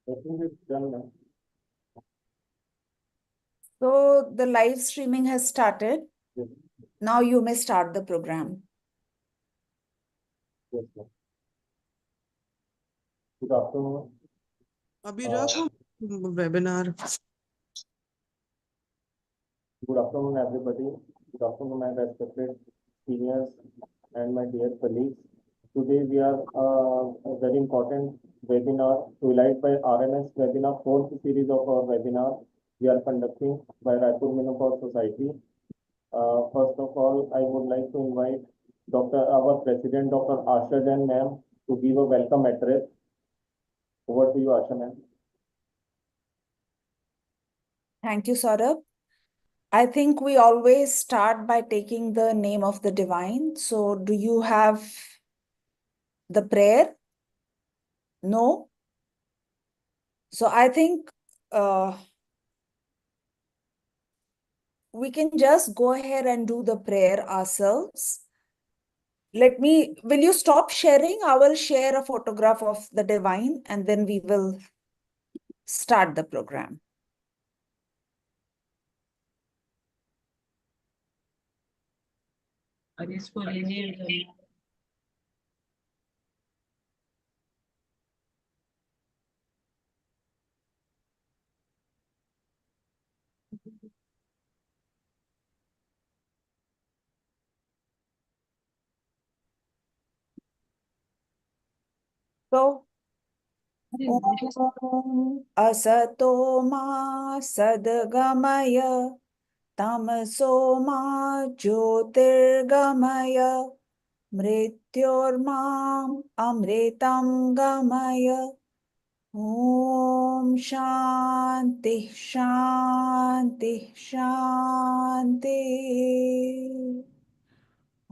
I think it's done now. So the live streaming has started. Yes, Now you may start the program. yes, ma'am. Good afternoon. अभी Uh, रखो webinar Good afternoon, everybody. Good afternoon, my respected seniors and my dear colleagues. Today we are a very important webinar, Twilight by RMS webinar, fourth series of our webinar we are conducting by Raipur Menopause Society. First of all, I would like to invite our President, Dr. Asha Jain, ma'am, to give a welcome address. Over to you, Asha, ma'am. Thank you, Saurabh. I think we always start by taking the name of the divine. So do you have the prayer? No? So I think we can just go ahead and do the prayer ourselves. Will you stop sharing? I will share a photograph of the divine and then we will start the program. So, Om Asato Ma Sadgamaya Tamaso Ma Jyotirgamaya Mrityormam Amritam Gamaya Om Shanti Shanti Shanti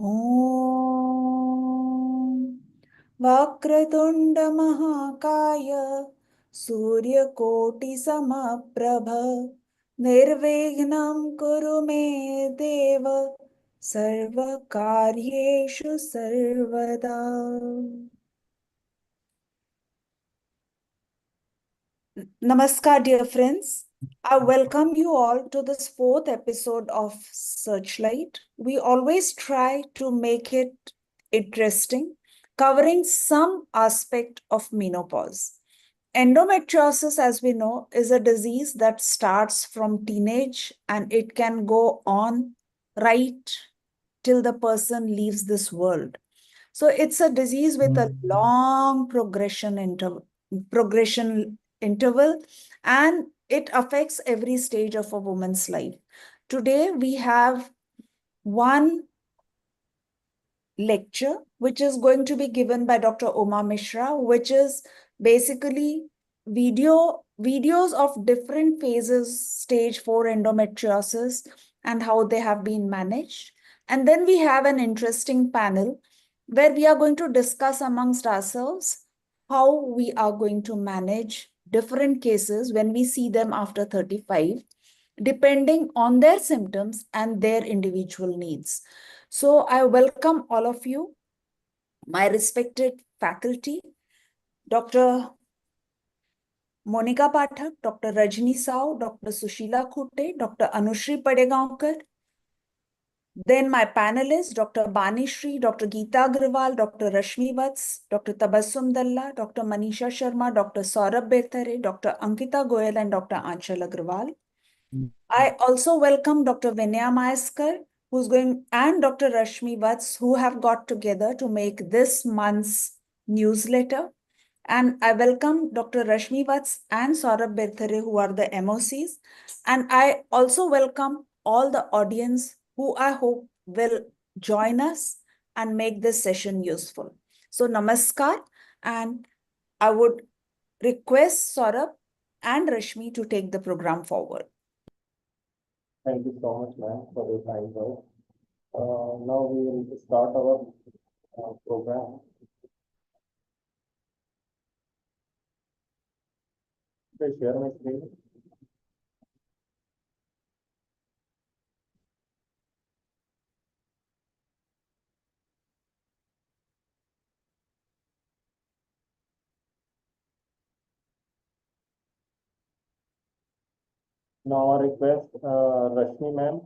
Om वक्रतुंड महाकाय सूर्यकोटि समप्रभ निर्विघ्नं कुरु मे देव सर्वकार्येषु सर्वदा. Namaskar, dear friends. I welcome you all to this fourth episode of Searchlight. We always try to make it interesting, covering some aspect of menopause. Endometriosis, as we know, is a disease that starts from teenage and it can go on right till the person leaves this world. So it's a disease with a long progression interval, and it affects every stage of a woman's life. Today we have one lecture which is going to be given by Dr. Uma Mishra, which is basically videos of different phases, stage 4 endometriosis, and how they have been managed. And then we have an interesting panel where we are going to discuss amongst ourselves how we are going to manage different cases when we see them after 35, depending on their symptoms and their individual needs. So I welcome all of you, my respected faculty, Dr. Monika Pathak, Dr. Rajni Sao, Dr.Sushila khunte, Dr. Anushree padegaoker. Then my panelists, Dr.Banishree, Dr. Geeta Agrawal, Dr.Rashmi vats, Dr. Tabassum dalla, Dr. Manisha Sharma, Dr. Saurabh Birthare, Dr. Ankita Goyal, and Dr. Aanchal Agrawal. I also welcome Dr. Vinaya maiskar, and Dr. Rashmi vats, who have got together to make this month's newsletter. And I welcome Dr. Rashmi vats and Saurabh Birthare, who are the MOCs. And I also welcome all the audience who I hope will join us and make this session useful. So namaskar, and I would request Saurabh and Rashmi to take the program forward. Thank you so much, ma'am, for your kind words. Now we will start our program. Should I share my screen? Now I request Rashmi ma'am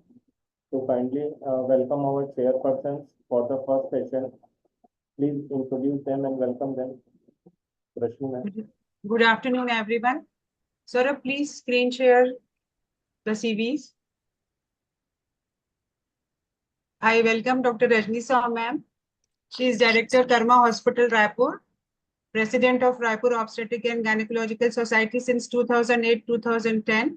to kindly welcome our chairpersons for the first session. Please introduce them and welcome them. Rashmi ma'am. Good afternoon, everyone. Saurabh, please screen share the CVs. I welcome Dr. Rajni Sao, ma'am. She is Director, Karma Hospital, Raipur, President of Raipur Obstetric and Gynecological Society since 2008-2010,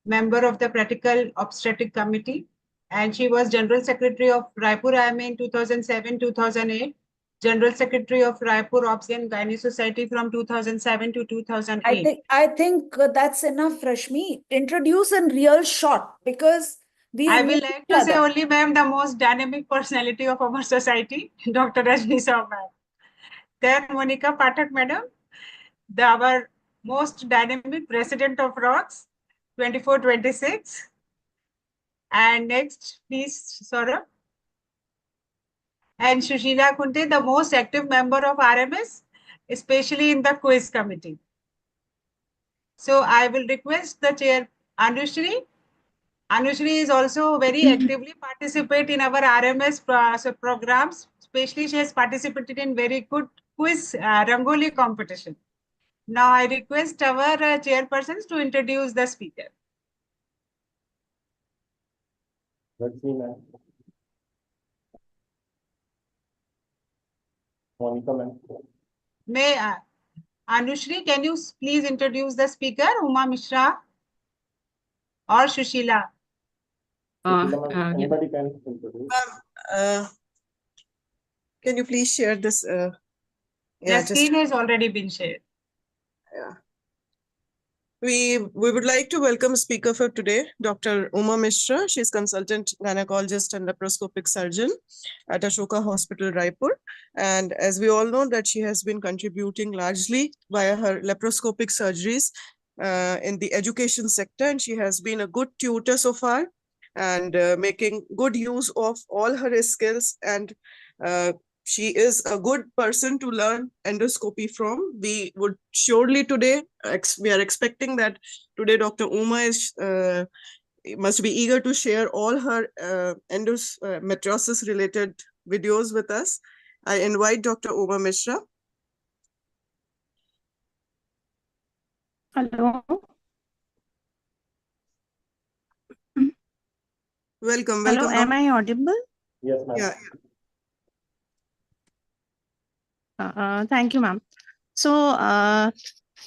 member of the Practical Obstetric Committee, and she was General Secretary of Raipur IMA in 2007-2008, General Secretary of Raipur Obs and Gynae Society from 2007 to 2008. I think that's enough, Rashmi. Introduce in real short because we I know will like each to say other. only, ma'am, the most dynamic personality of our society, Dr. Rajni Sao, ma'am. Then Monika Pathak, madam, our most dynamic president of ROCS, 24-26. And next, please, Saurabh. And Sushila Khunte, the most active member of RMS, especially in the quiz committee. So I will request the chair, Anushree. Anushree is also very actively participate in our RMS programs. Especially, she has participated in very good quiz Rangoli competition. Now, I request our chairpersons to introduce the speaker. Rashmi ma'am. Monika ma'am. May Anushree, can you please introduce the speaker, Uma Mishra or Sushila? Sushila ma'am, yeah. anybody can introduce. Can you please share this? The Yeah, screen has already been shared. yeah. We would like to welcome speaker for today, Dr. Uma Mishra. She's consultant gynecologist and laparoscopic surgeon at Ashoka Hospital, Raipur. And as we all know that she has been contributing largely via her laparoscopic surgeries in the education sector, and she has been a good tutor so far and making good use of all her skills, and she is a good person to learn endoscopy from. We would surely today, we are expecting that today Dr. Uma is must be eager to share all her endometriosis related videos with us. I invite Dr. Uma Mishra. Hello. Welcome, Hello, welcome. am I audible? Yes, ma'am. Yeah. Thank you, ma'am. So,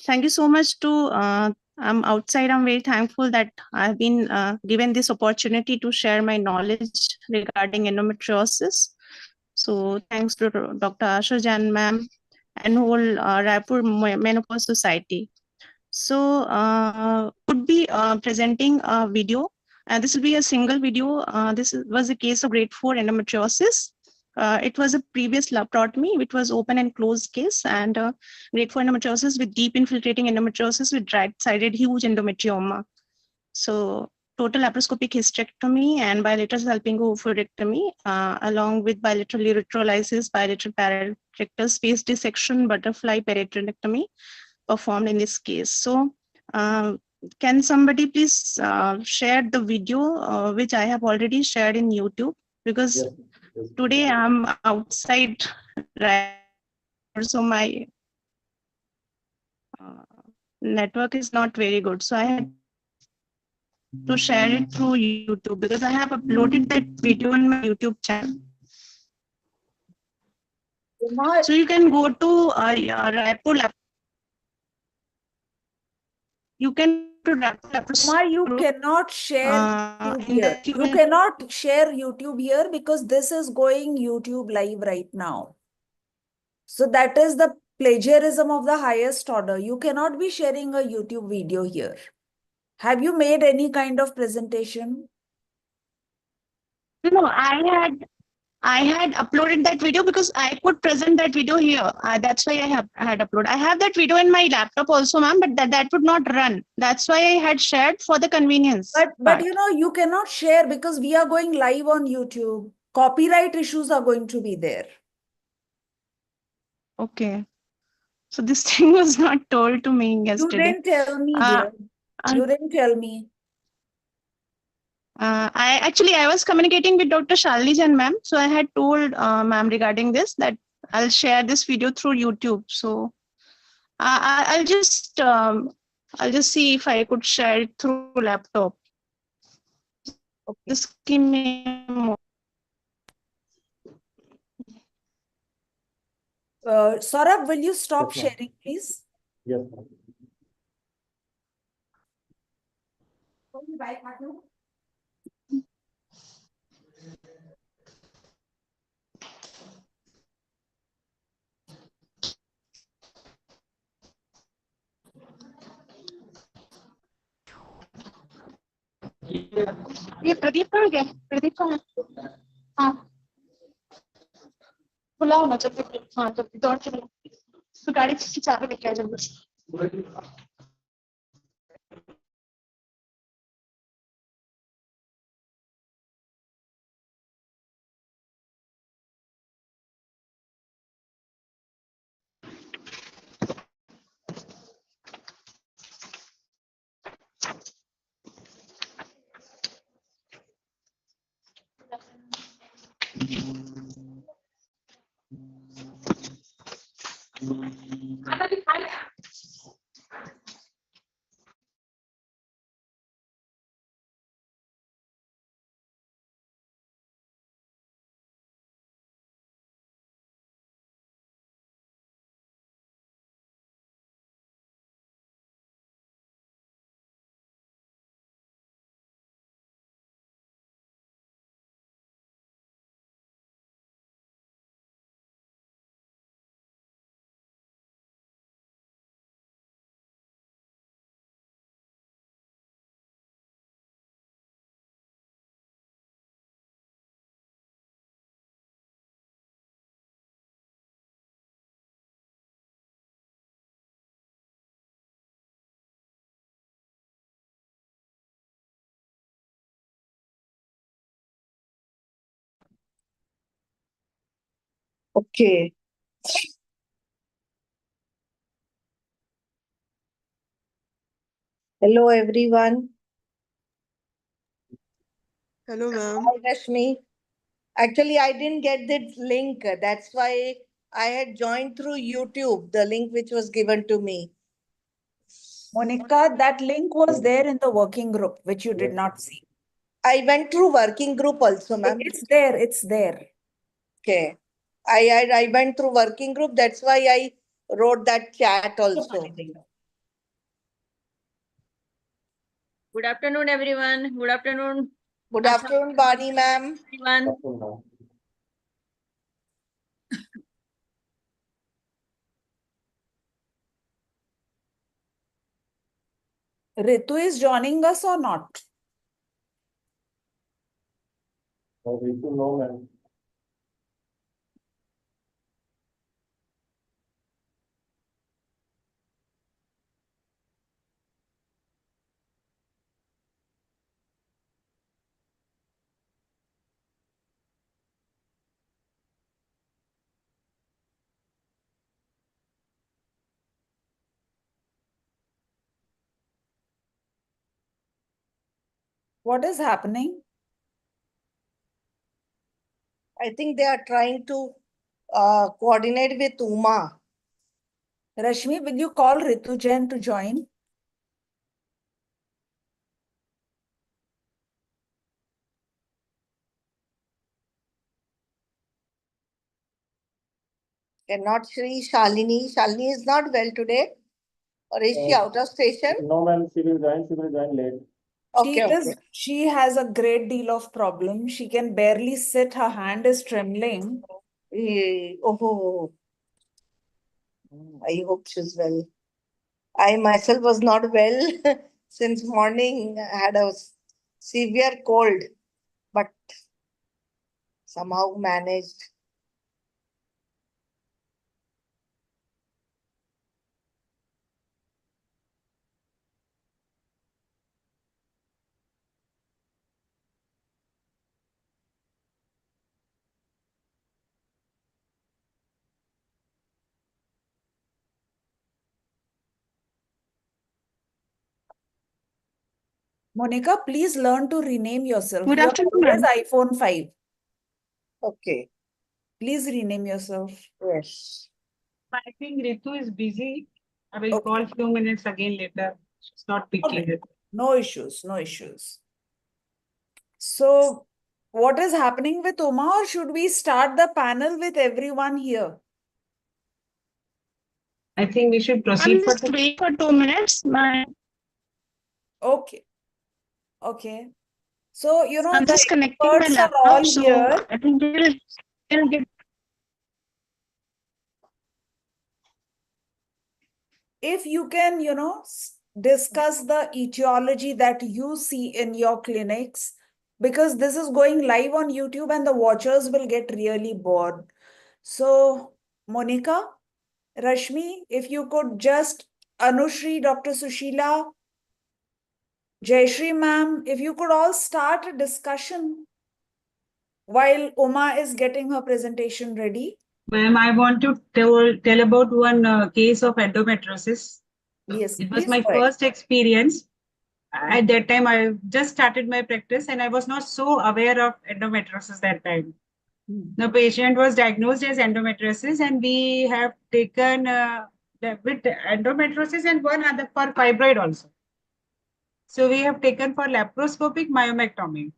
thank you so much to, I'm outside, I'm very thankful that I've been given this opportunity to share my knowledge regarding endometriosis. So, thanks to Dr. Asha Jain, ma'am, and whole Raipur Menopause Society. So, would be presenting a video, and this will be a single video. This was a case of grade 4 endometriosis. It was a previous laparotomy, which was open and closed case, and grade 4 endometriosis with deep infiltrating endometriosis with right-sided huge endometrioma. So total laparoscopic hysterectomy and bilateral salpingo-oophorectomy, along with bilateral erythrolysis, bilateral pararectal space dissection, butterfly peritoneectomy performed in this case. So can somebody please share the video which I have already shared in YouTube? Because Yes. Yes. today I'm outside, right? So my network is not very good. So I had to share it through YouTube because I have uploaded that video on my YouTube channel. So you can go to Raipur Lab. You can go to Raipur Lab. Uma, you cannot share YouTube here. You cannot share YouTube here because this is going YouTube live right now. So that is the plagiarism of the highest order. You cannot be sharing a YouTube video here. Have you made any kind of presentation? No, I had uploaded that video because I could present that video here. That's why I had uploaded. I have that video in my laptop also, ma'am, but that would not run. That's why I had shared for the convenience. But you know, you cannot share because we are going live on YouTube. Copyright issues are going to be there. Okay. So this thing was not told to me You yesterday. didn't tell me, dear. You didn't tell me. I was communicating with Dr. Shalini Jain ma'am. So I had told ma'am regarding this that I'll share this video through YouTube. So I'll just see if I could share it through laptop. Just give me a moment. Saurabh, will you stop Yes, ma'am. sharing, please? Yes, ma'am. ये प्रदीप कहाँ गया? प्रदीप कहाँ है? हाँ, बुलाओ ना जल्दी। हाँ, जल्दी दौड़ के बुलाओ। तो गाड़ी की चाबी लेके आ जल्दी। Okay. Hello, everyone. Hello, ma'am. Hi, Rashmi. Actually, I didn't get the link. That's why I had joined through YouTube, the link which was given to me. Monika, that link was there in the working group, which you did Yes. not see. I went through working group also, ma'am. It's there, it's there. Okay. I went through working group. That's why I wrote that chat also. Good afternoon, everyone. Good afternoon, Good Asha. afternoon, Bani ma'am. everyone. Afternoon, ma'am. Ritu is joining us or not? Ritu, no, ma'am. What is happening? I think they are trying to coordinate with Uma. Rashmi, will you call Ritu Jain to join? Cannot Shri Shalini. Shalini is not well today. Or is she out of station? No, ma'am, she will join late. Okay. She has a great deal of problem. She can barely sit. Her hand is trembling. Oh, I hope she's well. I myself was not well since morning. I had a severe cold, but somehow managed. Monika, please learn to rename yourself. Good You are afternoon, always ma'am. iPhone 5. Okay, Please rename yourself. yes. I think Ritu is busy. I will Okay. call few minutes again later. She's not picking Okay. it. No issues, no issues. So, what is happening with Uma, or should we start the panel with everyone here? I think we should I'm proceed for just wait for 2 minutes. Okay. Okay. So, you know, I'm the just connecting my experts are laptop, all so here. I think they'll get. If you can, you know, discuss the etiology that you see in your clinics, because this is going live on YouTube and the watchers will get really bored. So, Monika, Rashmi, if you could just, Anushree, Dr.Sushila, Jayashree ma'am, if you could all start a discussion while Uma is getting her presentation ready. Ma'am, I want to tell about one case of endometriosis. Yes, It was please my go ahead. first experience. At that time, I just started my practice and I was not so aware of endometriosis that time. The patient was diagnosed as endometriosis and we have taken with endometriosis and one other for fibroid also. So we have taken for laparoscopic myomectomy.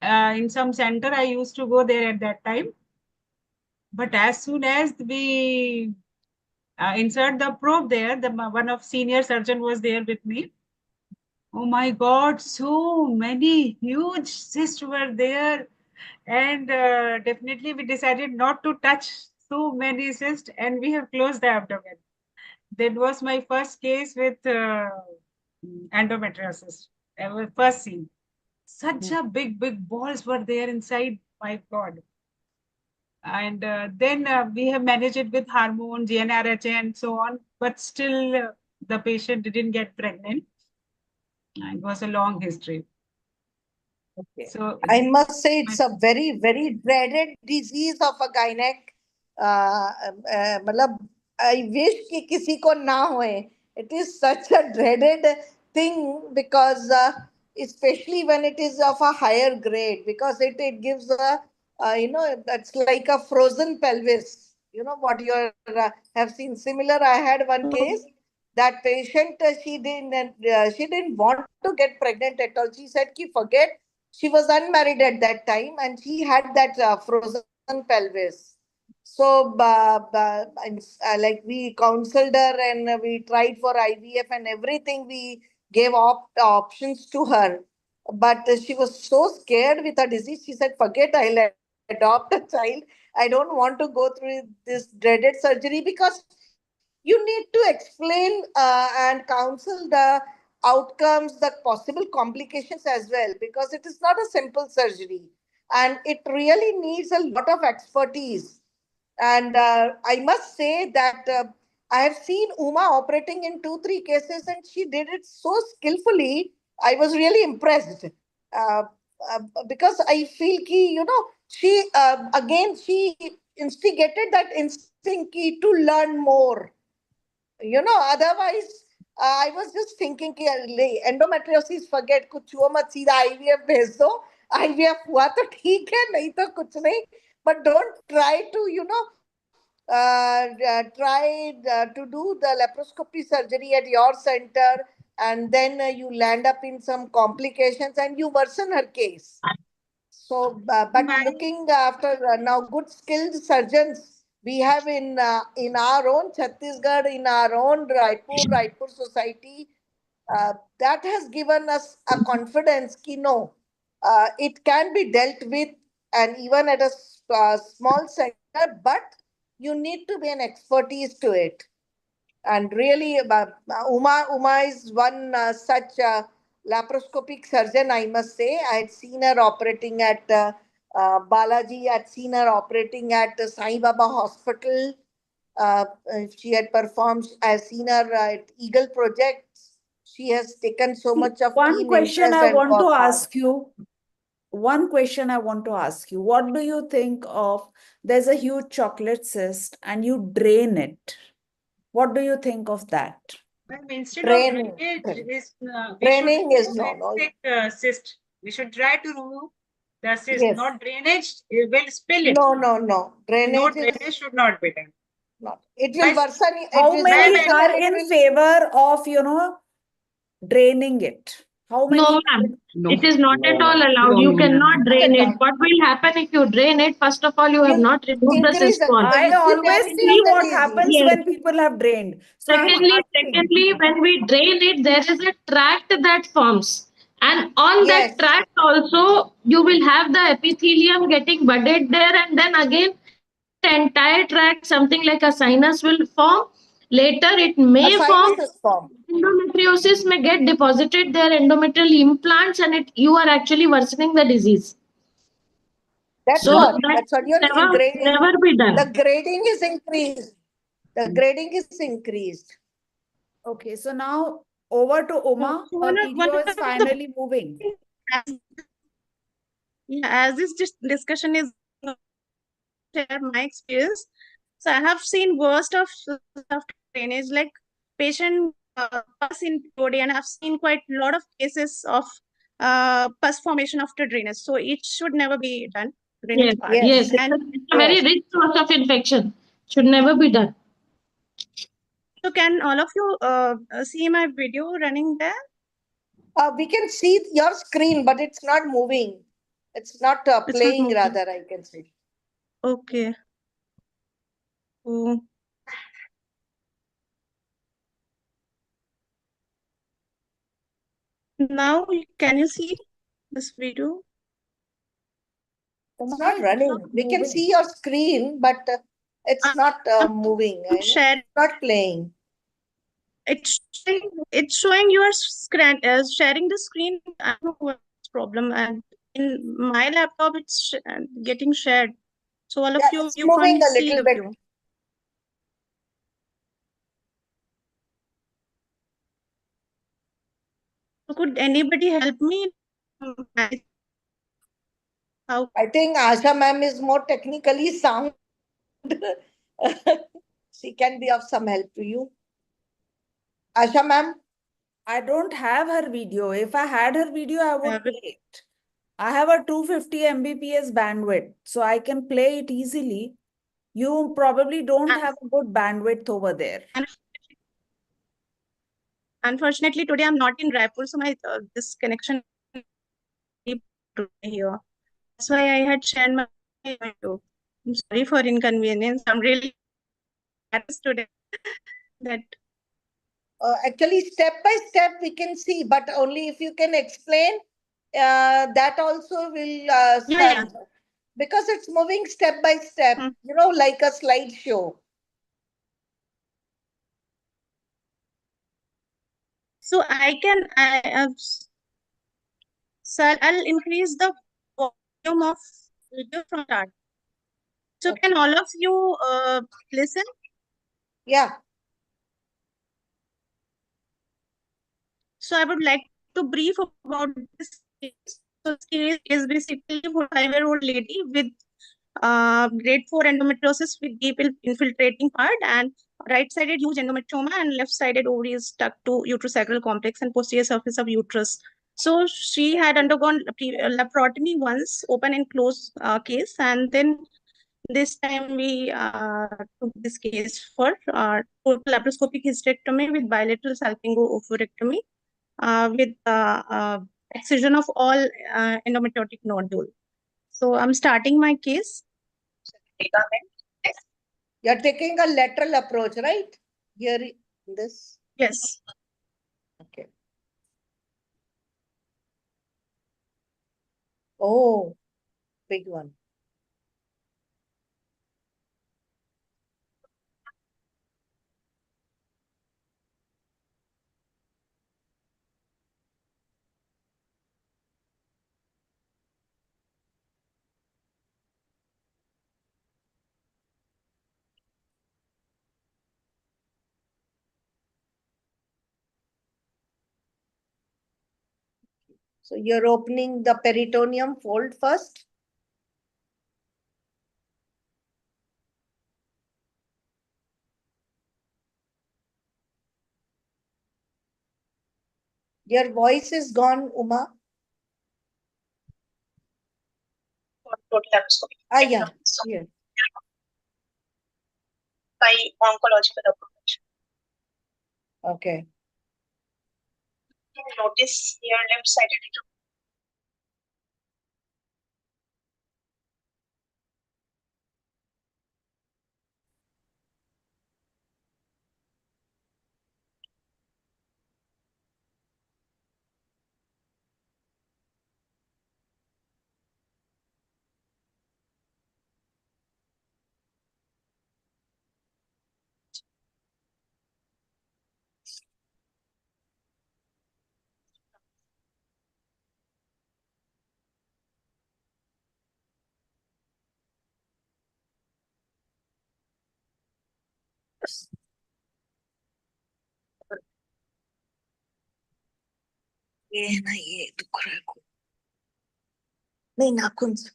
In some center, I used to go there at that time. But as soon as we insert the probe there, one of senior surgeon was there with me. Oh my God, so many huge cysts were there. And definitely we decided not to touch so many cysts and we have closed the abdomen. That was my first case with endometriosis. First scene. Such a big balls were there inside. My God. And then we have managed it with hormone, GnRH and so on. But still the patient didn't get pregnant. It was a long history. Okay. So I must say it's a very, very dreaded disease of a gynec. मतलब I wish कि किसी को ना होए. It is such a dreaded thing because especially when it is of a higher grade, because it gives a that's like a frozen pelvis. You know what you have seen similar. I had one case. That patient she didn't want to get pregnant at all. She said ki forget. She was unmarried at that time and she had that frozen pelvis. So like we counseled her and we tried for IVF and everything. We gave options to her, but she was so scared with her disease. She said forget, I'll adopt a child. I don't want to go through this dreaded surgery because you need to explain and counsel the outcomes, the possible complications as well, because it is not a simple surgery and it really needs a lot of expertise. And I must say that I have seen Uma operating in 2, 3 cases and she did it so skillfully. I was really impressed. Uh, because I feel ki, she again, she instigated that instinct ki to learn more. Otherwise I was just thinking कि endometriosis forget कुछ हुआ मत सीधा IVF भेज दो. IVF हुआ तो ठीक है, नहीं तो कुछ नहीं. But don't try to try to do the laparoscopy surgery at your center and then you land up in some complications and you worsen her case. So, but looking after now good skilled surgeons we have in our own Chhattisgarh, in our own Raipur society, that has given us a confidence कि no, it can be dealt with and even at a small center, but you need to be an expertise to it. And really, Uma is one such laparoscopic surgeon, I must say. I had seen her operating at Balaji, I had seen her operating at Sai Baba Hospital. She had performed, I have seen her at Eagle Projects. She has taken so much of One keen question interest I and want to work hard. ask you. One question I want to ask you. What do you think of, there's a huge chocolate cyst and you drain it. What do you think of that? Ma'am, instead Draining. of drainage, we Draining should is no. take cyst. We should try to remove the cyst, Yes. not drainage. It will spill it. No. No Drainage drainage is should not be done. not. It will But worsen. How It is many worsen are and it in will. favor of, draining it? How many? No, ma'am. No. It is not No, at all ma'am. allowed. No, You no, cannot no. drain Not at it. all. What will happen if you drain it? First of all, you have You not removed the increase cyst wall. the I always viscerality see of the what disease. happens Yes. when people have drained. So I'm asking. Secondly, when we drain it, there is a tract that forms. And on Yes. that tract also, you will have the epithelium getting budded there, and then again, the entire tract, something like a sinus will form. Later, it A may form. sinus form. Endometriosis may get deposited there, endometrial implants, and you are actually worsening the disease. That's So what. that That's what you're never, grading. never be done. The grading is increased. The grading is increased. Okay, so now over to Uma. So Her one video of is the finally moving. as this discussion is share my experience. So I have seen worst of drainage, like patient pus in body, and I've seen quite a lot of cases of pus formation after drainage. So it should never be done. Yes, Drainage part. yes. And It's a very Yes. rich source of infection. Should never be done. so can all of you see my video running there? We can see your screen, but it's not moving. It's not It's not playing, moving. rather, I can see. Okay. So now can you see this video? It's Uma, not it's running. not We can moving. see your screen, but it's not moving. I'm sharing. It's not playing. It's showing you are sharing the screen. I don't know what's problem, and in my laptop it's getting shared. So all of Yeah, you it's you moving can't a see little the bit. view. So could anybody help me? How? I think Asha ma'am is more technically sound. She can be of some help to you. Asha ma'am? I don't have her video. If I had her video, I would Have play it. I have a 250 Mbps bandwidth, so I can play it easily. You probably don't have a good bandwidth over there. Unfortunately, today I'm not in Raipur, so my this connection here. That's why I had shared my video. I'm sorry for inconvenience. I'm really embarrassed today that Actually, step by step we can see, but only if you can explain, that also will yeah. serve. Because it's moving step by step, Hmm. like a slideshow. So so I'll increase the volume of video from start. So Okay. can all of you listen? Yeah. So I would like to brief about this case. So this case is basically a 45-year-old lady with grade 4 endometriosis with deep infiltrating part and right-sided huge endometrioma and left-sided ovaries stuck to uterosacral complex and posterior surface of uterus. So she had undergone laparotomy once, open and close case, and then this time we took this case for total laparoscopic hysterectomy with bilateral salpingo oophorectomy with excision of all endometriotic nodule. So I'm starting my case. You're taking a lateral approach, right? Here, this. Yes. Okay. Oh, big one. So you're opening the peritoneum fold first. Your voice is gone, Uma. Total laparoscopic Yeah. technology Yeah. by oncological approach. Okay. Notice here left-sided ये ना ये दुख रहा है को नहीं नाखून से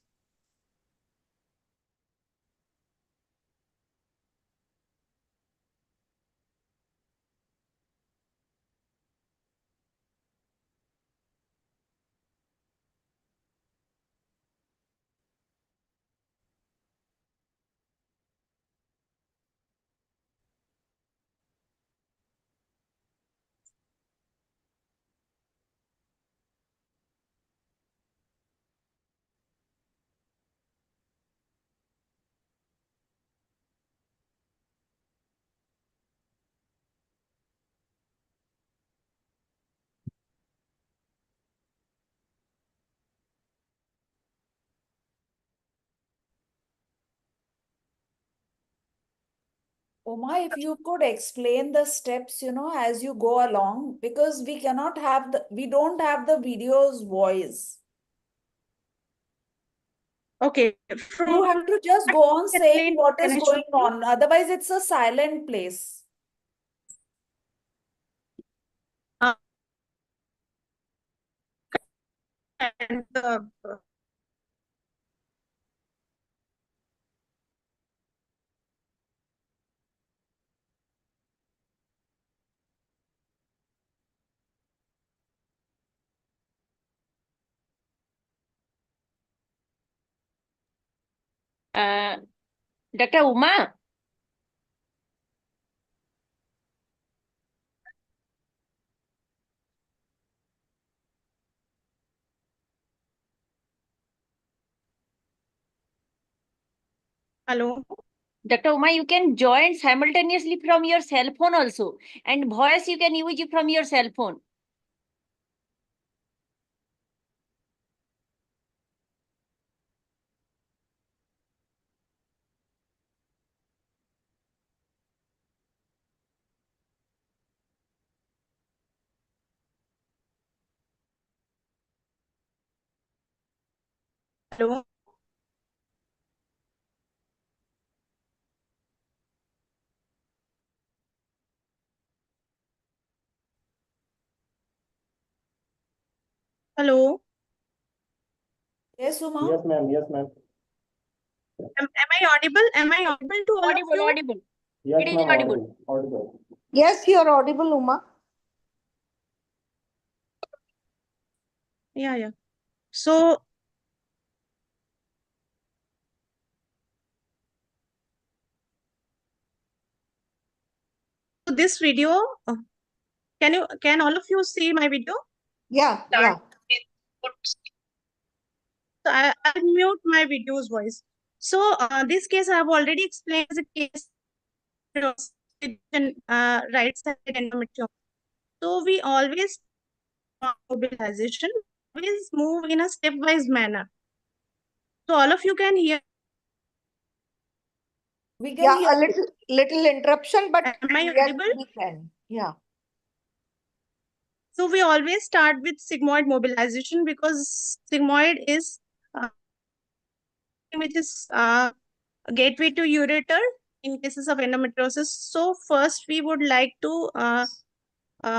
Uma, if you could explain the steps, as you go along, because we don't have the video's voice. Okay. You have to just go on saying what Can is I show going you? on. Otherwise, it's a silent place. And the Dr. Uma, hello. Dr. Uma, you can join simultaneously from your cell phone also, and voice you can use it from your cell phone. Hello. Hello. Yes, Uma? Yes, ma'am. Yes, ma'am. Am I audible? Am I audible to all of Audible, you? audible. Yes, It is ma'am. audible. Audible. Audible. Yes, you are audible, Uma. Yeah. So this video, can all of you see my video? Yeah. So I'll mute my video's voice. So this case I have already explained as a case right side endometriosis. So we always mobilization, always move in a stepwise manner. So all of you can hear. We can Yeah, hear a little interruption, but Am I yes, audible? we can. Yeah. So we always start with sigmoid mobilization because sigmoid is which is a gateway to ureter in cases of endometriosis. So first we would like to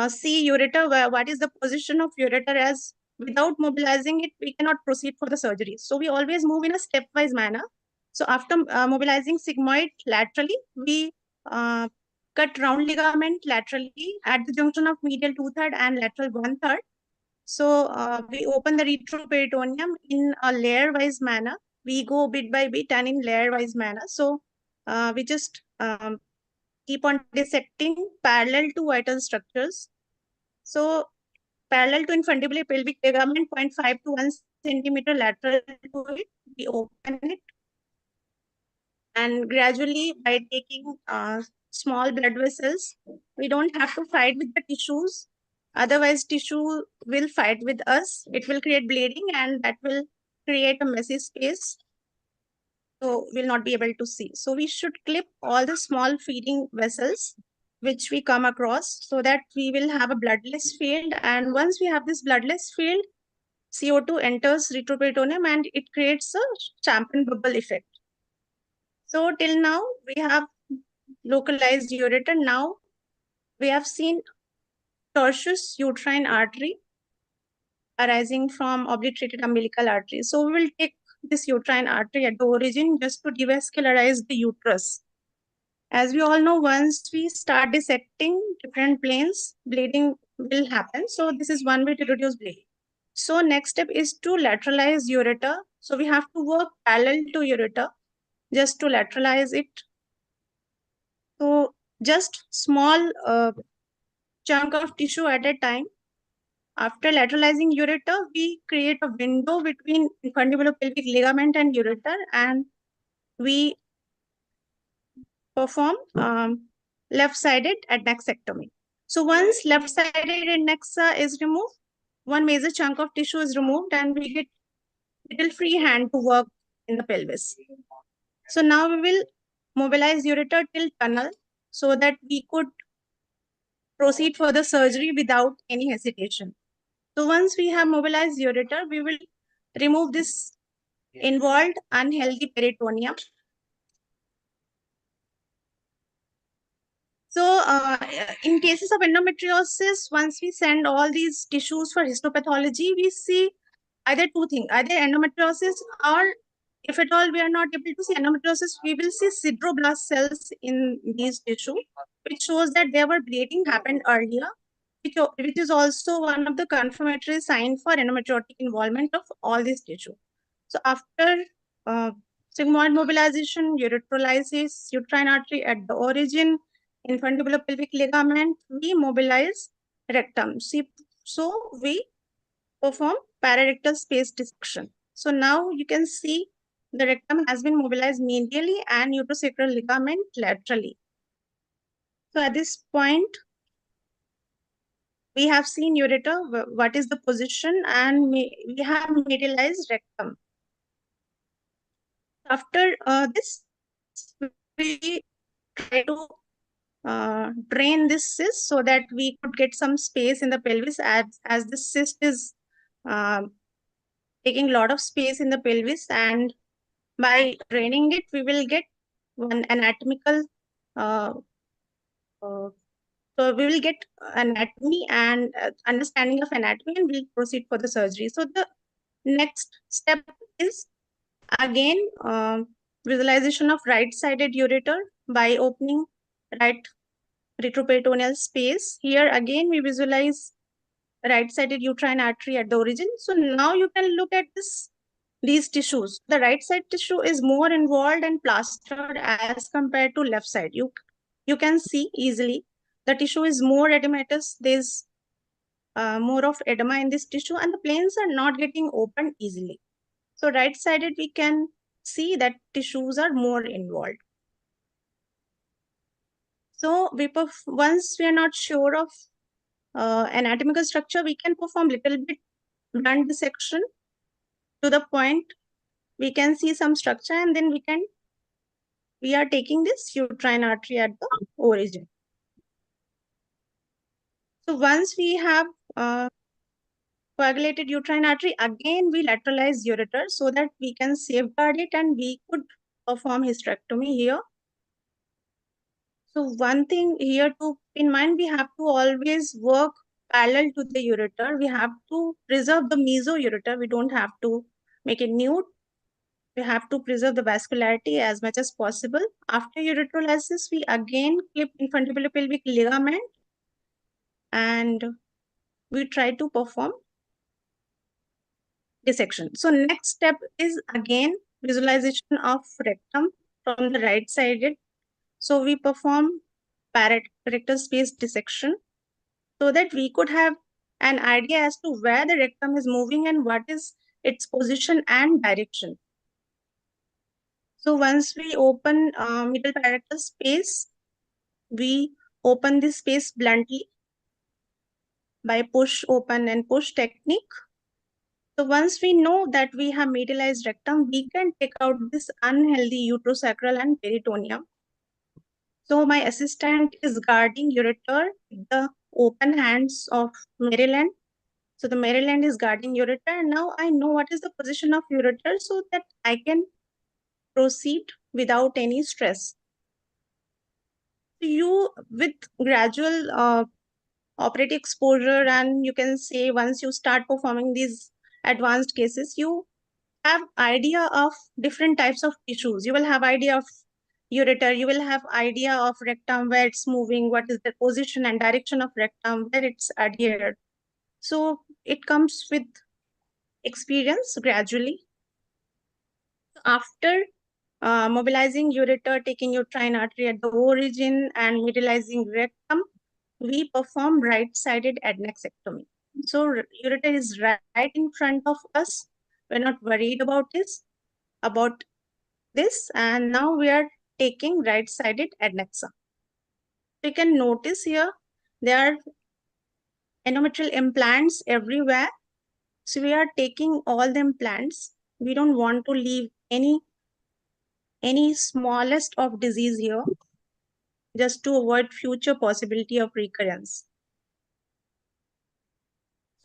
see ureter, what is the position of ureter, as without mobilizing it, we cannot proceed for the surgery. So we always move in a stepwise manner. So after mobilizing sigmoid laterally, we cut round ligament laterally at the junction of medial 2/3 and lateral 1/3. So we open the retroperitoneum in a layer-wise manner. We go bit by bit and in layer-wise manner. So we just keep on dissecting parallel to vital structures. So parallel to infundibly pelvic ligament, 0.5 to 1 centimeter lateral to it, we open it. And gradually, by taking small blood vessels, we don't have to fight with the tissues. Otherwise, tissue will fight with us. It will create bleeding and that will create a messy space. So we'll not be able to see. So we should clip all the small feeding vessels which we come across so that we will have a bloodless field. And once we have this bloodless field, CO2 enters retroperitoneum and it creates a champion bubble effect. So till now, we have localized ureter. Now we have seen tortuous uterine artery arising from obliterated umbilical artery. So we will take this uterine artery at the origin just to devascularize the uterus. As we all know, once we start dissecting different planes, bleeding will happen. So this is one way to reduce bleeding. So next step is to lateralize ureter. So we have to work parallel to ureter just to lateralize it. So just small chunk of tissue at a time. After lateralizing ureter, we create a window between infundibulopelvic ligament and ureter, and we perform left-sided adnexectomy. So once left-sided adnexa is removed, one major chunk of tissue is removed, and we get little free hand to work in the pelvis. So now we will mobilize ureter till tunnel so that we could proceed for the surgery without any hesitation. So once we have mobilized ureter, we will remove this involved unhealthy peritoneum. So in cases of endometriosis, once we send all these tissues for histopathology, we see either two things, either endometriosis, or if at all we are not able to see endometriosis, we will see sideroblast cells in these tissue, which shows that there were bleeding happened earlier, which is also one of the confirmatory signs for endometriotic involvement of all these tissue. So after sigmoid mobilization, ureterolysis, uterine artery at the origin, infundibulopelvic ligament, we mobilize rectum. So we perform pararectal space dissection. So now you can see the rectum has been mobilized medially and uterosacral ligament laterally. So at this point, we have seen ureter, what is the position, and we have medialized rectum. After this, we try to drain this cyst so that we could get some space in the pelvis, as the cyst is taking a lot of space in the pelvis, and by draining it, we will get one anatomical so we will get anatomy and understanding of anatomy, and we'll proceed for the surgery. So the next step is again visualization of right-sided ureter by opening right retroperitoneal space. Here again we visualize right-sided uterine artery at the origin. So now you can look at these tissues. The right side tissue is more involved and plastered as compared to left side. You can see easily the tissue is more edematous. There's more of edema in this tissue, and the planes are not getting opened easily. So right-sided, we can see that tissues are more involved. So once we are not sure of anatomical structure, we can perform little bit blunt dissection to the point we can see some structure, and then we are taking this uterine artery at the origin. So once we have coagulated uterine artery, again we lateralize ureter so that we can safeguard it and we could perform hysterectomy here. So one thing here to keep in mind, we have to always work parallel to the ureter. We have to preserve the mesoureter. We don't have to make it nude. We have to preserve the vascularity as much as possible. After ureterolysis, we again clip infundibulopelvic ligament and we try to perform dissection. So next step is again visualization of rectum from the right sided. So we perform rectal space dissection so that we could have an idea as to where the rectum is moving and what is its position and direction. So once we open middle parietal space, we open this space bluntly by push, open and push technique. So once we know that we have medialized rectum, we can take out this unhealthy uterosacral and peritoneum. So my assistant is guarding ureter with the open hands of Maryland. So the Maryland is guarding ureter, and now I know what is the position of ureter so that I can proceed without any stress. You, with gradual operative exposure, and you can say once you start performing these advanced cases, you have idea of different types of tissues. You will have idea of ureter, you will have idea of rectum, where it's moving, what is the position and direction of rectum, where it's adhered. So it comes with experience gradually. After mobilizing ureter, taking uterine artery at the origin and utilizing rectum, we perform right-sided adnexectomy. So ureter is right in front of us. We're not worried about this, and now we are taking right-sided adnexa. You can notice here there are endometrial implants everywhere. So we are taking all the implants. We don't want to leave any smallest of disease here, just to avoid future possibility of recurrence.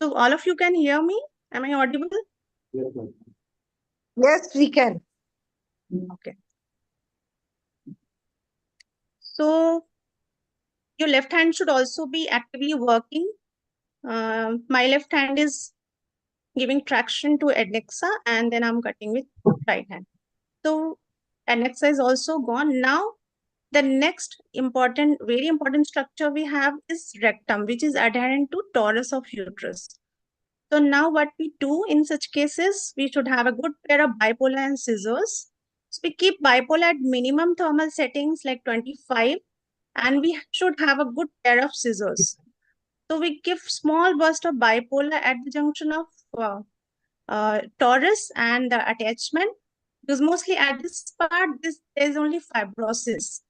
So all of you can hear me? Am I audible? Yes, ma'am. Yes, we can. Okay. So your left hand should also be actively working. My left hand is giving traction to adnexa, and then I'm cutting with right hand. So adnexa is also gone. Now the next very important structure we have is rectum, which is adherent to torus of uterus. So now what we do in such cases, we should have a good pair of bipolar and scissors. So we keep bipolar at minimum thermal settings like 25, and we should have a good pair of scissors. So we give small burst of bipolar at the junction of torus and the attachment, because mostly at this part, there is only fibrosis.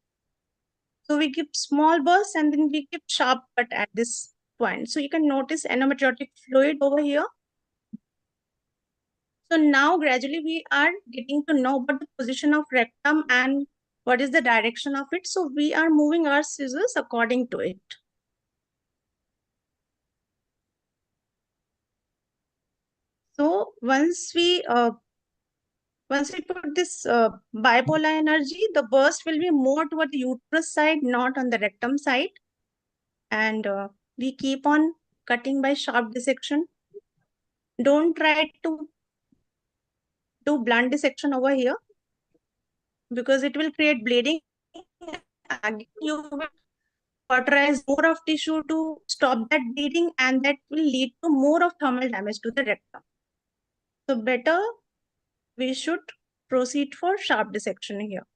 So we give small bursts and then we give sharp cut at this point. So you can notice endometriotic fluid over here. So now gradually we are getting to know about the position of rectum and what is the direction of it. So we are moving our scissors according to it. So once we put this bipolar energy, the burst will be more toward the uterus side, not on the rectum side. And we keep on cutting by sharp dissection. Don't try to do blunt dissection over here, because it will create bleeding. Again, you will cauterize more of tissue to stop that bleeding, and that will lead to more of thermal damage to the rectum. So better we should proceed for sharp dissection here.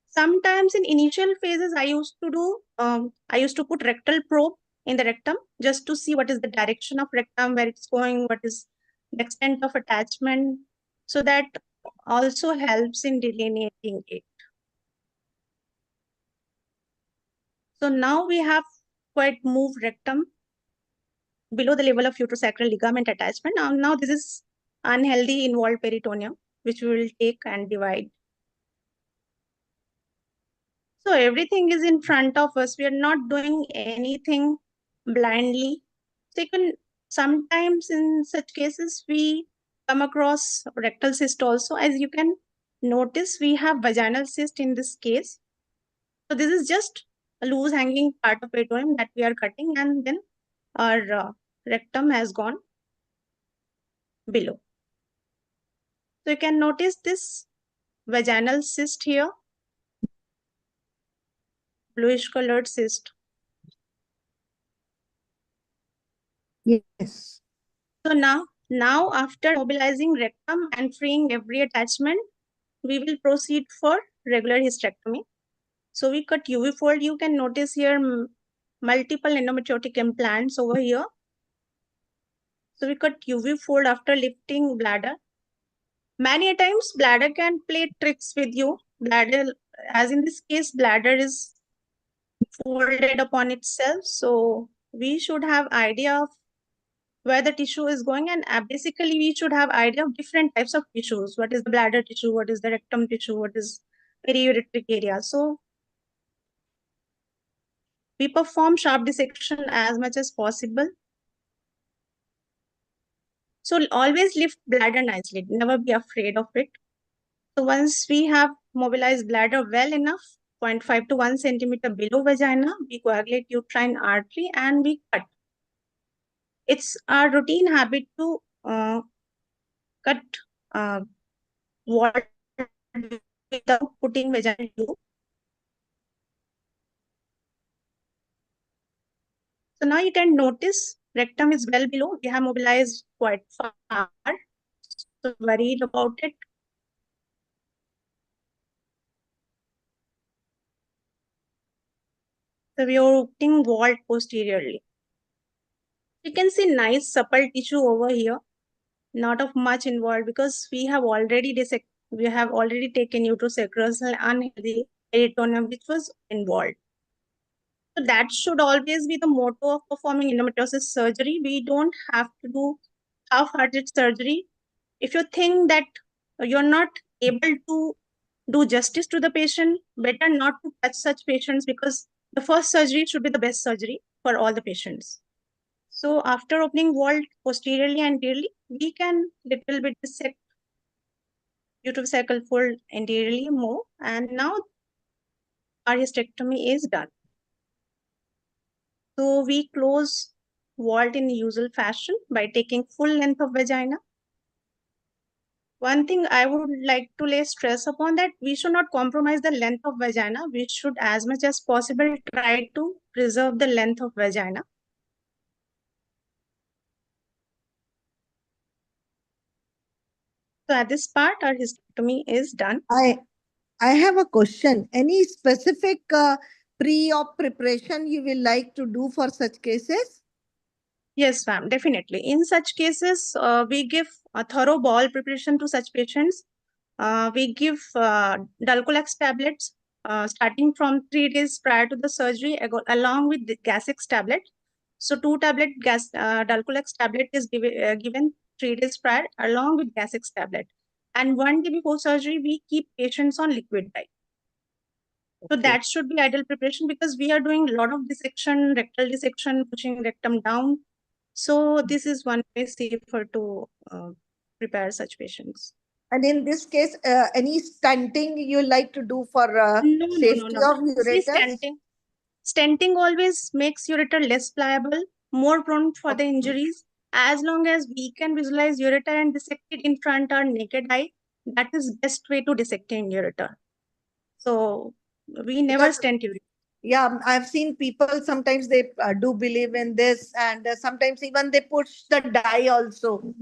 Sometimes in initial phases, I used to put rectal probe in the rectum just to see what is the direction of rectum, where it's going, what is the extent of attachment. So that also helps in delineating it. So now we have quite moved rectum below the level of uterosacral ligament attachment. Now this is unhealthy involved peritoneum, which we will take and divide. So everything is in front of us. We are not doing anything blindly. So you can, sometimes in such cases, we come across rectal cyst also. As you can notice, we have vaginal cyst in this case. So this is just a loose hanging part of peritoneum that we are cutting, and then our rectum has gone below. So you can notice this vaginal cyst here, bluish colored cyst. Yes. So now after mobilizing rectum and freeing every attachment, we will proceed for regular hysterectomy. So we cut UV fold. You can notice here multiple endometriotic implants over here. So we cut UV fold after lifting bladder. Many a times bladder can play tricks with you. Bladder, as in this case, bladder is folded upon itself. So we should have idea of where the tissue is going, and basically we should have idea of different types of tissues. What is the bladder tissue? What is the rectum tissue? What is periureteric area? So we perform sharp dissection as much as possible. So always lift bladder nicely. Never be afraid of it. So once we have mobilized bladder well enough, 0.5 to 1 centimeter below vagina, we coagulate uterine artery and we cut. It's our routine habit to cut wall without putting vaginal tube. So now you can notice rectum is well below. We have mobilized quite far. So worried about it. So we are opening vault posteriorly. You can see nice supple tissue over here. Not of much involved because we have already taken uterosacral unhealthy peritoneum which was involved. So that should always be the motto of performing endometriosis surgery. We don't have to do half-hearted surgery. If you think that you're not able to do justice to the patient, better not to touch such patients because the first surgery should be the best surgery for all the patients. So after opening vault posteriorly and anteriorly, we can little bit dissect uterosacral fold anteriorly more, and now our hysterectomy is done. So we close vault in usual fashion by taking full length of vagina. One thing I would like to lay stress upon that we should not compromise the length of vagina. We should as much as possible try to preserve the length of vagina. So at this part, our hysterectomy is done. I have a question. Any specific pre-op preparation you will like to do for such cases? Yes, ma'am, definitely. In such cases, we give a thorough bowel preparation to such patients. We give Dulcolax tablets starting from 3 days prior to the surgery along with the Gas-X tablet. So 2 tablet Dulcolax tablet is given 3 days prior along with Gas-X tablet. And 1 day before surgery, we keep patients on liquid diet. So that should be ideal preparation because we are doing a lot of dissection, rectal dissection, pushing rectum down. So this is one way safer to prepare such patients. And in this case, any stenting you like to do for safety of ureters? See, stenting always makes ureter less pliable, more prone for the injuries. As long as we can visualize ureter and dissect it in front our naked eye, that is best way to dissecting ureter. So we never stent ureter. Yeah, I've seen people, sometimes they do believe in this, and sometimes even they push the dye also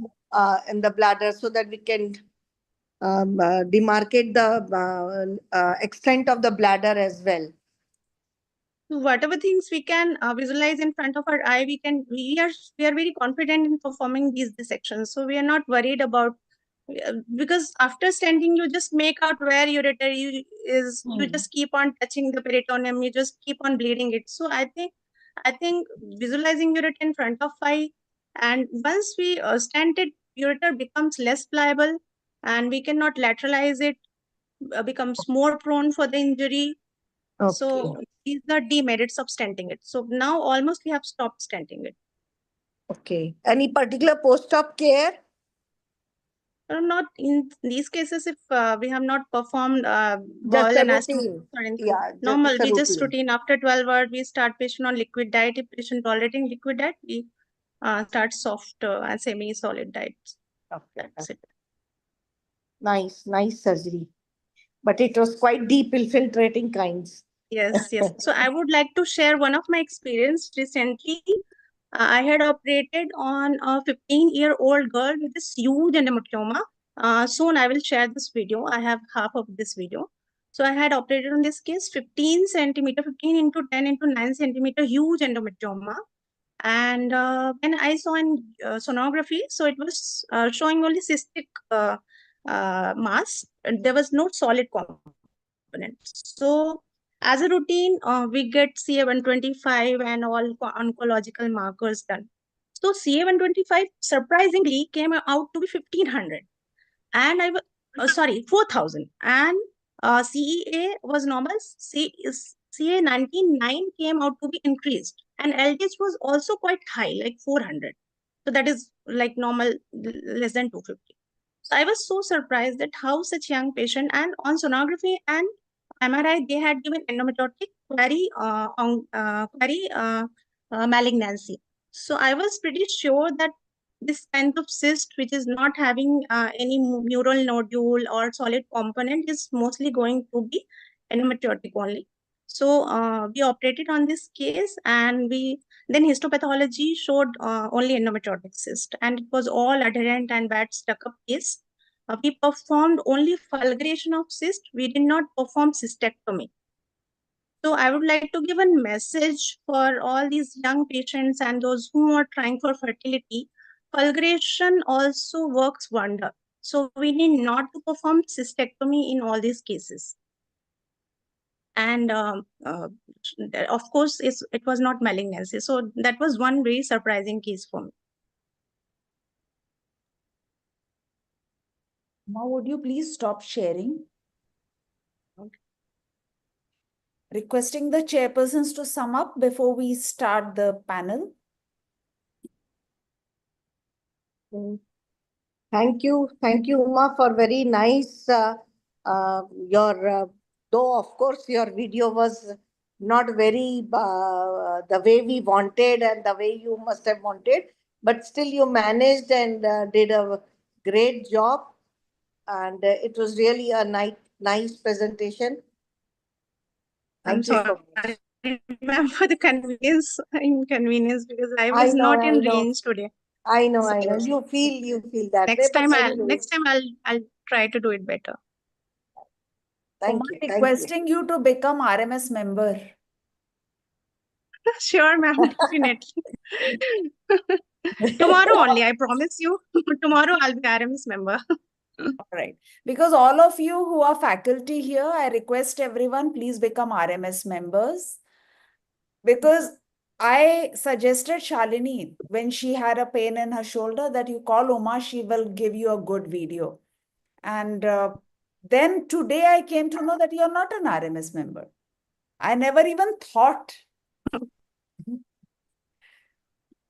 in the bladder so that we can demarcate the extent of the bladder as well. So whatever things we can visualize in front of our eye, we are very confident in performing these dissections. So we are not worried about because after stenting, you just make out where ureter is. You just keep on touching the peritoneum. You just keep on bleeding it. So I think visualizing ureter in front of eye, and once we stent it, ureter becomes less pliable, and we cannot lateralize it. Becomes more prone for the injury. So these are demerits of stenting it. So now almost we have stopped stenting it. Okay. Any particular post-op care? Not in these cases if we have not performed Just bowel a anastomosis routine. or anything. Yeah, Normal, we just routine. After 12 hours, we start patient on liquid diet. If patient tolerating liquid diet, we start soft and semi-solid diets. Okay. That's it. Nice surgery. But it was quite deep infiltrating kinds. Yes, yes. So I would like to share one of my experience recently. I had operated on a 15-year-old girl with this huge endometrioma. Soon I will share this video. I have half of this video. So I had operated on this case, 15 centimeter, 15 into 10 into 9 centimeter, huge endometrioma. And when I saw in sonography, so it was showing only cystic mass. And there was no solid component. So as a routine, we get CA125 and all oncological markers done. So CA125 surprisingly came out to be 1500, and I was sorry 4000, and CEA was normal. CA199 came out to be increased, and LDH was also quite high, like 400. So that is like normal, less than 250. So I was so surprised that how such young patient, and on sonography and MRI, they had given endometriotic malignancy. So I was pretty sure that this kind of cyst, which is not having any mural nodule or solid component, is mostly going to be endometriotic only. So we operated on this case, and then histopathology showed only endometriotic cyst, and it was all adherent and bad stuck-up case. We performed only fulguration of cyst. We did not perform cystectomy. So I would like to give a message for all these young patients and those who are trying for fertility. Fulguration also works wonder. So we need not to perform cystectomy in all these cases. And of course, it was not malignancy. So that was one very surprising case for me. Now, would you please stop sharing? Okay. Requesting the chairpersons to sum up before we start the panel. Thank you, Uma, for very nice. Though of course your video was not very the way we wanted and the way you must have wanted, but still you managed and did a great job, and it was really a nice presentation. I'm Thank you sorry, so much. ma'am, for the inconvenience, because I was not in range today. I know. So You feel that way, next but time anyways, I'll try to do it better. thank you. Requesting you to become RMS member. Sure, ma'am, definitely. Tomorrow only, I promise you. Tomorrow I'll be RMS member. All right. Because all of you who are faculty here, I request everyone, please become RMS members. Because I suggested Shalini, when she had a pain in her shoulder, that you call Uma, she will give you a good video. And then today I came to know that you're not an RMS member. I never even thought.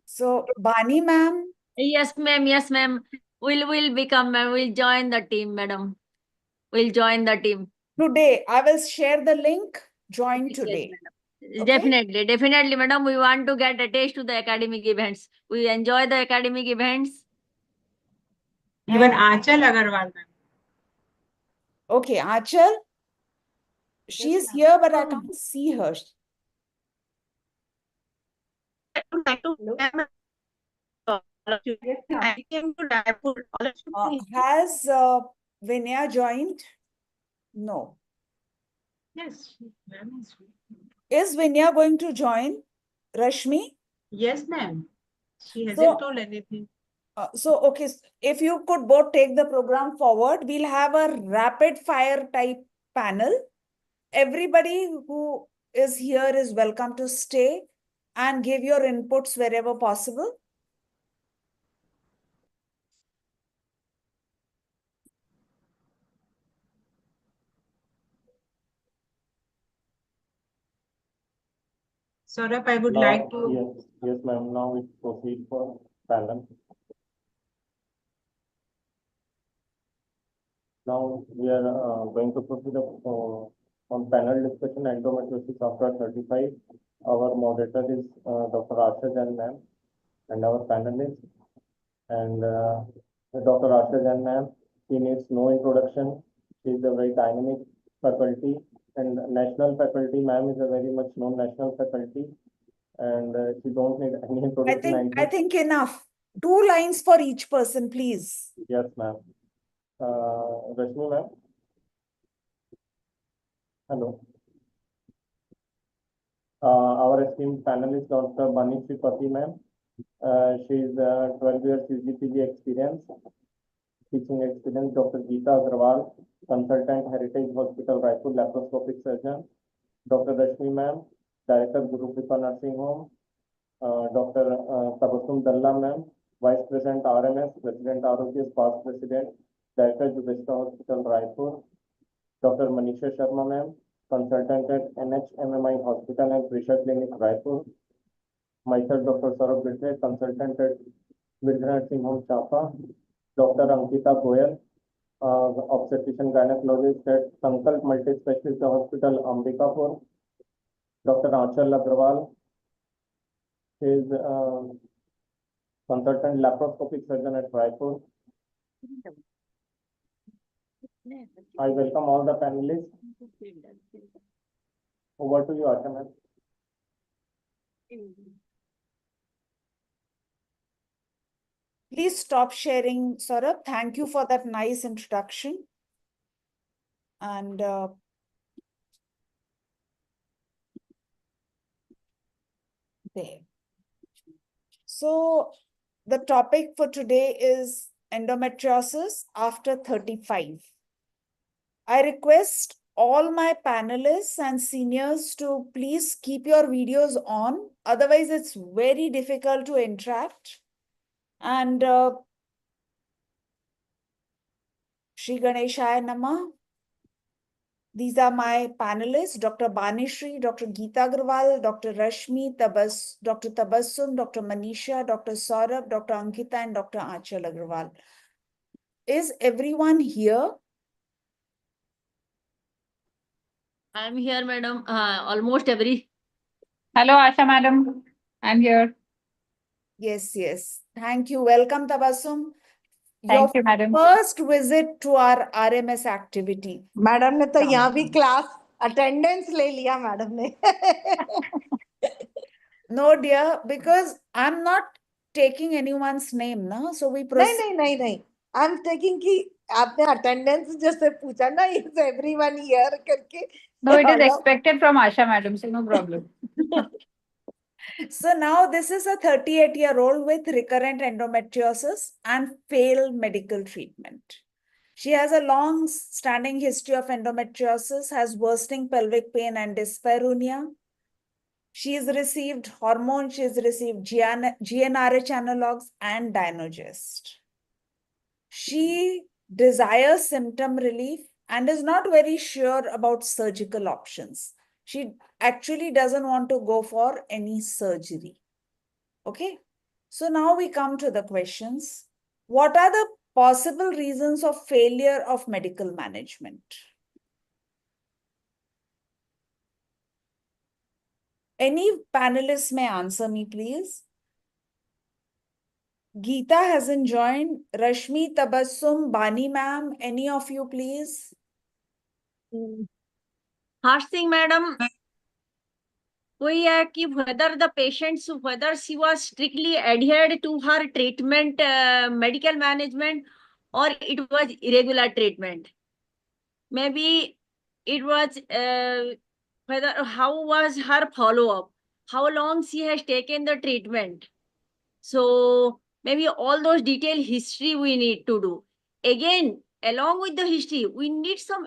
So, Bani ma'am. Yes, ma'am. Yes, ma'am. We'll become, ma'am. We'll join the team, madam. We'll join the team. Today, I will share the link. Join Yes, today. madam. Definitely, madam. We want to get attached to the academic events. We enjoy the academic events. Even Aanchal Agarwal, ma'am. Okay, Aanchal. She's here, but I can't see her. I would like to all of you. I came to Raipur. All of you. Has Vinaya joined? No. Yes, ma'am. Is Vinaya going to join? Rashmi? Yes, ma'am. She hasn't told anything. Okay, if you could both take the program forward, we'll have a rapid fire type panel. Everybody who is here is welcome to stay and give your inputs wherever possible. Saurabh, I would Now, like to. Yes, ma'am. Now we proceed for panel. Now we are going to proceed on panel discussion endometriosis after 35. Our moderator is Dr. Asha Jain ma'am, and our panelist and Dr. Asha Jain ma'am She needs no introduction. She is a very dynamic faculty and national faculty. Ma'am is a very much known national faculty, and she don't need any introduction. I think enough. 2 lines for each person, please. Yes, ma'am. Rashmi, ma'am. Hello. Our esteemed panelist, Dr.Banishree, ma'am. She is 12 years UGPG experience, teaching experience. Dr. Geeta Agrawal, consultant, Heritage Hospital, Raipur, laparoscopic surgeon. Dr.Rashmi, ma'am, director, Guru Kripa Nursing Home. Dr. Tabassum Dalla, ma'am, vice president, RMS, president, ROGS, past president, director, Jubilee Hospital, Raipur. Dr. Manisha Sharma, ma'am, consultant at NHMMI Hospital and Pressure Clinic, Raipur. Myself, Dr. Saurabh Birthare, consultant at Nursing Home, Chapa. Dr. Ankita Goyal, obstetrician gynecologist at Sankalp Multi-Specialist Hospital, Ambikapur. Dr. Aanchal Agrawal, she is consultant laparoscopic surgeon at Raipur. I welcome all the panelists. Over to you, Asha, ma'am. Please stop sharing, Saurabh. Thank you for that nice introduction. And there. So the topic for today is endometriosis after 35. I request all my panelists and seniors to please keep your videos on. Otherwise, it's very difficult to interact. And Shri Ganeshaya Namah. These are my panelists, Dr. Banishree, Dr. Geeta Agrawal, Dr.Rashmi, Dr. Tabassum, Dr. Manisha, Dr. Saurabh, Dr. Ankita, and Dr. Aanchal Agrawal. Is everyone here? I am here, madam. Almost every. Hello, Asha, madam. I'm here. Yes, yes. Thank you. Welcome, Tabassum. Thank you, madam. First visit to our RMS activity. Madam ने तो यहाँ भी class attendance ले लिया madam ने. No, dear, because I'm not taking anyone's name, no? So we proceed. नहीं. I'm taking कि आपने अटेंडेंस जैसे पूछा ना, is everyone here करके. No, it is expected from Asha, madam, so no problem. So now this is a 38-year-old with recurrent endometriosis and failed medical treatment. She has a long-standing history of endometriosis, has worsening pelvic pain and dyspareunia. She has received hormones, she has received GnRH analogs and Dynogest. She desires symptom relief and is not very sure about surgical options. She actually doesn't want to go for any surgery. Okay. So now we come to the questions. What are the possible reasons of failure of medical management? Any panelists may answer me, please. Geeta hasn't joined. Rashmi, Tabassum, Bani ma'am, any of you, please? First thing, madam, we are keep whether the patients, whether she was strictly adhered to her treatment, medical management, or it was irregular treatment. Maybe it was whether how was her follow-up, how long she has taken the treatment. So maybe all those detailed history we need to do. Again, along with the history, we need some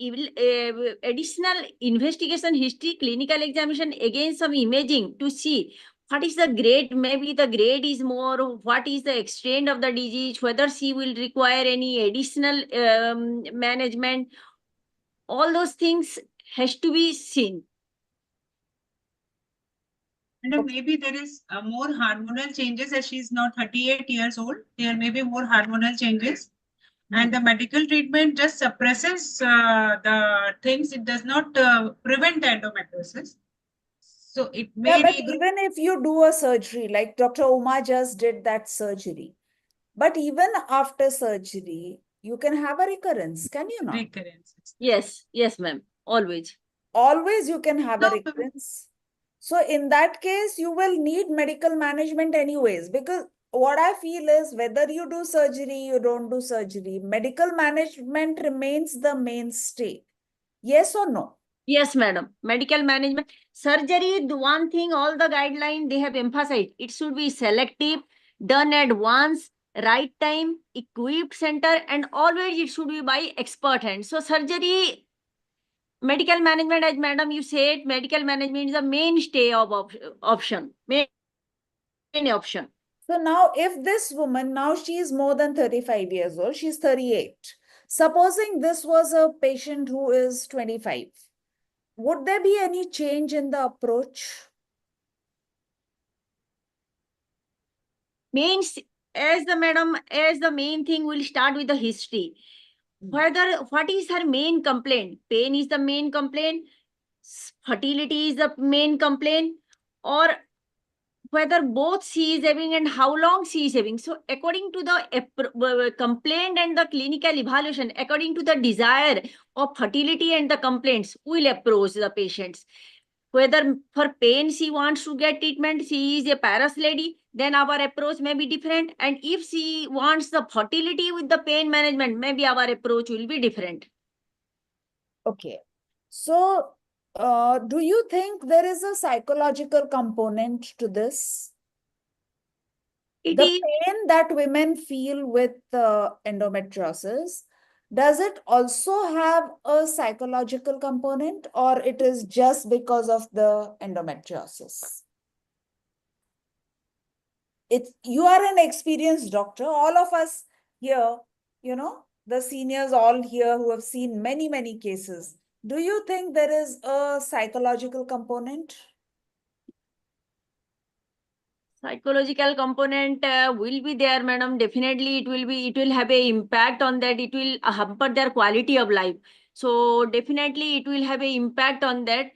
additional investigation history, clinical examination, again some imaging to see what is the grade, maybe the grade is more, what is the extent of the disease, whether she will require any additional management. All those things has to be seen. And maybe there is more hormonal changes as she is now 38 years old. There may be more hormonal changes. And the medical treatment just suppresses the things. It does not prevent endometriosis. So it may but even if you do a surgery, like Dr. Uma just did that surgery, but even after surgery, You can have a recurrence, can you not? Recurrence. Yes, yes, ma'am. Always. Always you can have a No, ma'am. recurrence. So in that case, you will need medical management anyways, because what I feel is whether you do surgery, you don't do surgery, medical management remains the mainstay. Yes or no? Yes, madam. Medical management. Surgery, the one thing, all the guidelines they have emphasized, it should be selective, done at once, right time, equipped center, and always it should be by expert hand. So surgery, medical management, as madam you said, medical management is the mainstay of option, main option. So now if this woman, now she is more than 35 years old, she's 38. Supposing this was a patient who is 25, would there be any change in the approach? Means, as the madam, as the main thing, we'll start with the history. Whether what is her main complaint? Pain is the main complaint, fertility is the main complaint, or whether both she is having and how long she is having. So according to the complaint and the clinical evaluation, according to the desire of fertility and the complaints, we'll approach the patients. Whether for pain she wants to get treatment, she is a paras lady, then our approach may be different. And if she wants the fertility with the pain management, maybe our approach will be different. Okay. So, do you think there is a psychological component to this? It The is pain that women feel with endometriosis, does it also have a psychological component, or it is just because of the endometriosis? You are an experienced doctor. All of us here, the seniors all here who have seen many, many cases. Do you think there is a psychological component? psychological component will be there, madam. Definitely it will have a impact on that. It will hamper their quality of life. So definitely it will have a impact on that.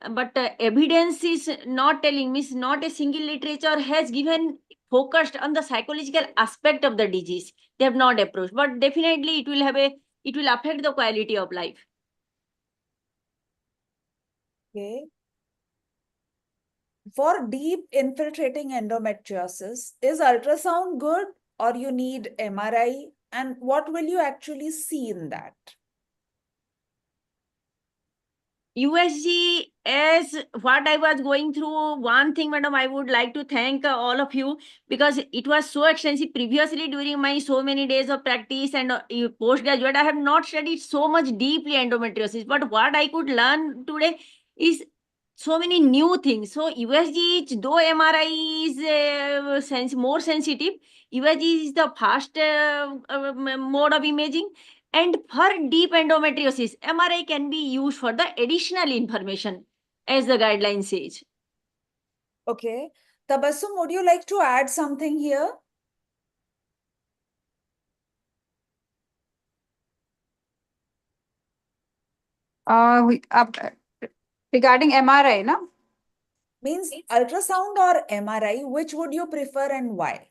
But evidence is not telling, means not a single literature has given focused on the psychological aspect of the disease. They have not approached, but definitely it will affect the quality of life. Okay. For deep infiltrating endometriosis, is ultrasound good or you need MRI? And what will you actually see in that? USG, as what I was going through, one thing, madam, I would like to thank all of you, because it was so extensive previously during my so many days of practice and postgraduate. I have not studied so much deeply endometriosis, but what I could learn today is so many new things. So USG, though MRI is more sensitive, USG is the fast mode of imaging. And for deep endometriosis, MRI can be used for the additional information, as the guideline says. Okay. Tabassum, would you like to add something here? Regarding MRI, no? Means ultrasound or MRI, which would you prefer and why?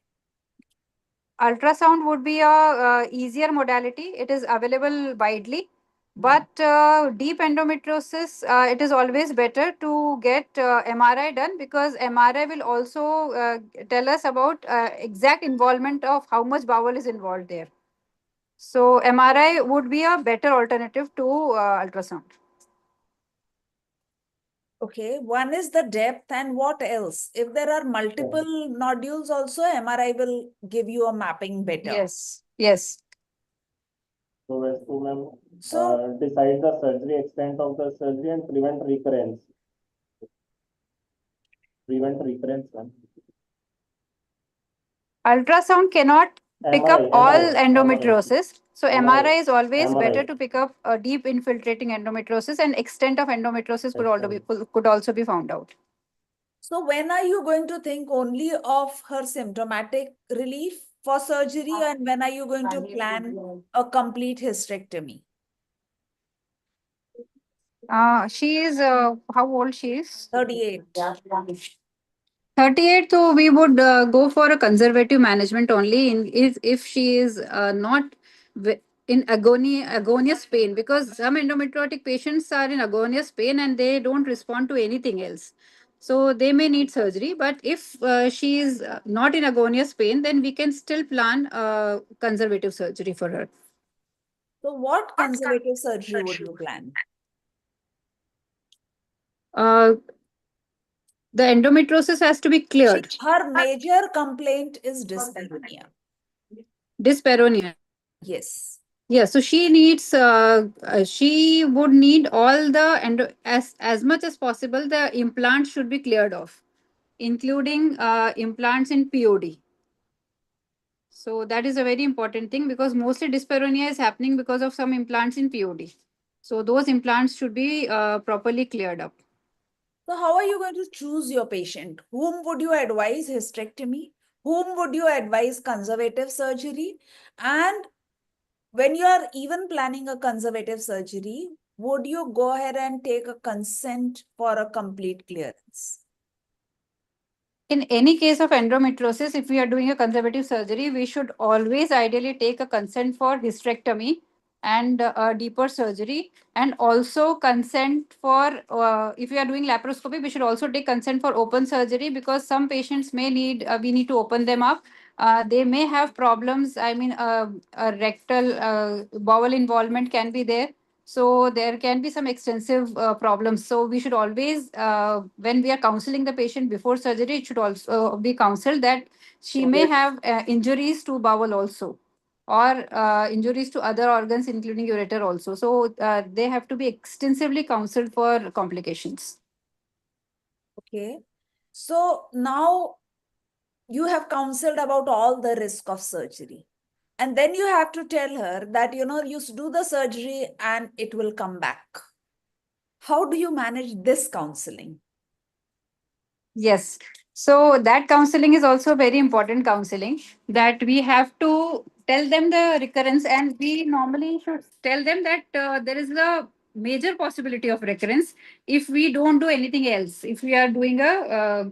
Ultrasound would be a easier modality. It is available widely. But deep endometriosis, it is always better to get MRI done, because MRI will also tell us about exact involvement of how much bowel is involved there. So MRI would be a better alternative to ultrasound. Okay, one is the depth, and what else? If there are multiple nodules also, MRI will give you a mapping better. Yes, yes. So as to ma'am, So, decide the surgery extent of the surgery and prevent recurrence. Prevent recurrence, ma'am. Ultrasound cannot pick up MRI, all MRI. endometriosis. So MRI is always MRI. better to pick up a deep infiltrating endometriosis, and extent of endometriosis could also be found out. so when are you going to think only of her symptomatic relief for surgery, and when are you going to plan a complete hysterectomy? She is, how old she is? 38. 38, so we would go for a conservative management only. If she is not, in agonious pain, because some endometriotic patients are in agonious pain and they don't respond to anything else. So they may need surgery, but if she is not in agonious pain, then we can still plan conservative surgery for her. So what conservative surgery would you plan? Uh, the endometriosis has to be cleared. Her major complaint is dyspareunia. Dyspareunia. Yes. Yeah, so she needs, she would need all the as much as possible, the implants should be cleared off, including implants in POD. So that is a very important thing, because mostly dyspareunia is happening because of some implants in POD. So those implants should be properly cleared up. So how are you going to choose your patient? Whom would you advise hysterectomy? Whom would you advise conservative surgery? And when you are even planning a conservative surgery, would you go ahead and take a consent for a complete clearance? In any case of endometriosis, if we are doing a conservative surgery, we should always ideally take a consent for hysterectomy and a deeper surgery, and also consent for, if we are doing laparoscopy, we should also take consent for open surgery, because some patients may need, we need to open them up. They may have problems. I mean, a rectal bowel involvement can be there. So there can be some extensive problems. So we should always, when we are counseling the patient before surgery, it should also be counseled that she may have injuries to bowel also, or injuries to other organs, including ureter also. So they have to be extensively counseled for complications. Okay. So now you have counseled about all the risk of surgery. And then you have to tell her that, you do the surgery and it will come back. How do you manage this counseling? Yes. So that counseling is also very important counseling, that we have to tell them the recurrence, and we normally should tell them that there is a major possibility of recurrence if we don't do anything else, if we are doing a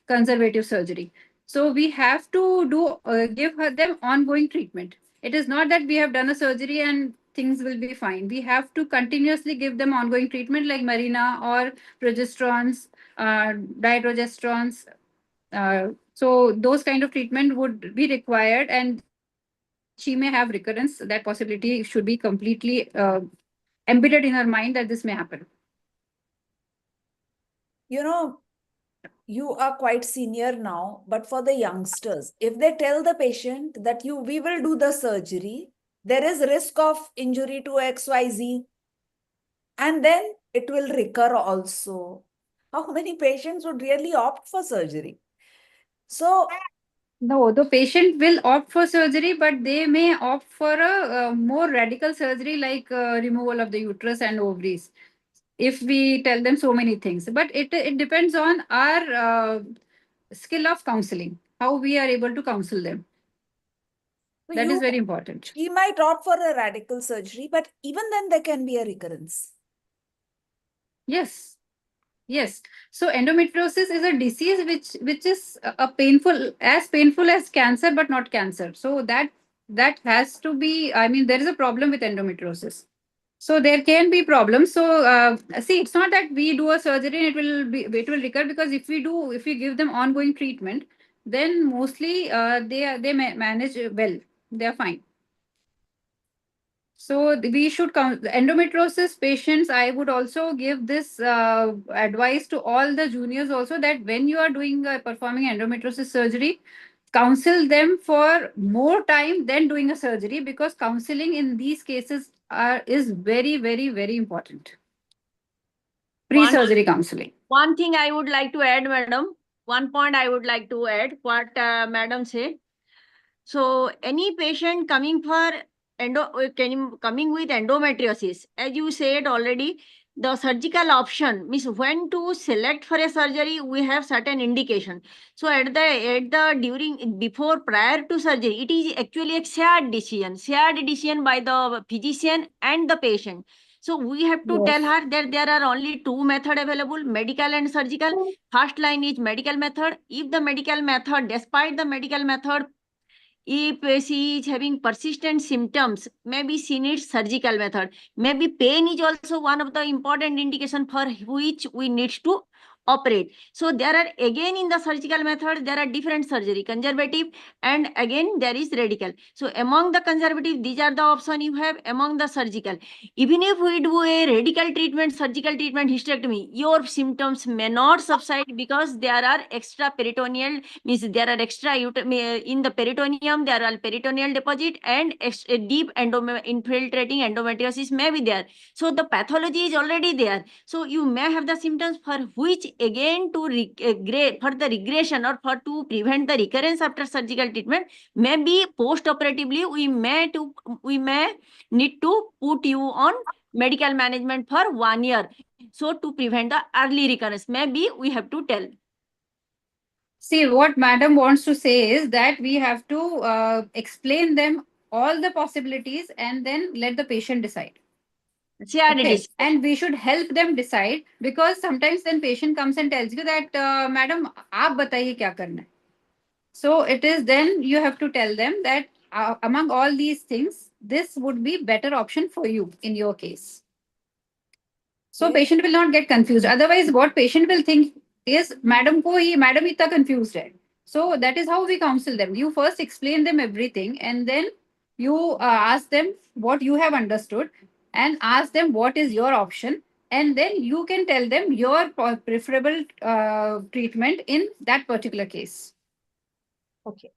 conservative surgery. So we have to give them ongoing treatment. It is not that we have done a surgery and things will be fine. We have to continuously give them ongoing treatment like Mirena or progesterones, dihydrogesterons. So those kind of treatment would be required, and she may have recurrence. That possibility should be completely embedded in her mind that this may happen. You are quite senior now, but for the youngsters, if they tell the patient that we will do the surgery, there is risk of injury to XYZ, and then it will recur also. How many patients would really opt for surgery? So no, the patient will opt for surgery, but they may opt for a more radical surgery like removal of the uterus and ovaries, if we tell them so many things. But it depends on our skill of counseling, how we are able to counsel them. That is very important. He might opt for a radical surgery, but even then there can be a recurrence. Yes. Yes. So endometriosis is a disease which is a painful, as painful as cancer, but not cancer. So that has to be, I mean, there is a problem with endometriosis. So there can be problems. So see, it's not that we do a surgery and it will recur, because if we give them ongoing treatment, then mostly they manage well. They are fine. So we should count the endometriosis patients. I would also give this advice to all the juniors also, that when you are doing performing endometriosis surgery, counsel them for more time than doing a surgery, because counseling in these cases is very, very, very important. Pre-surgery counseling. One thing I would like to add, madam. One point I would like to add what madam said. So any patient coming for coming with endometriosis, as you said already, the surgical option means when to select for a surgery, we have certain indication. So prior to surgery, it is actually a shared decision by the physician and the patient. So we have to tell her that there are only two methods available, medical and surgical. First line is medical method. If the medical method, despite the medical method, If she is having persistent symptoms, maybe she needs surgical method. Maybe pain is also one of the important indication for which we need to operate. So there are, again, in the surgical method, there are different surgery, conservative, and again there is radical. So among the conservative, these are the option you have. Among the surgical, even if we do a radical treatment, surgical treatment, hysterectomy, your symptoms may not subside because there are extra peritoneal, means there are extra in the peritoneum, there are peritoneal deposit, and deep infiltrating endometriosis may be there. So the pathology is already there. So you may have the symptoms for which, again, to for the regression or for to prevent the recurrence after surgical treatment, maybe post-operatively we may need to put you on medical management for 1 year. So to prevent the early recurrence, maybe we have to tell. See, what madam wants to say is that we have to explain them all the possibilities and then let the patient decide. Okay. And we should help them decide, because sometimes then patient comes and tells you that, madam, aap bataiye kya karna hai. So it is then you have to tell them that among all these things, this would be better option for you in your case. So patient will not get confused. Otherwise, what patient will think is, madam itna confused hai. So that is how we counsel them. You first explain them everything, and then you ask them what you have understood, and ask them what is your option, and then you can tell them your preferable treatment in that particular case. Okay.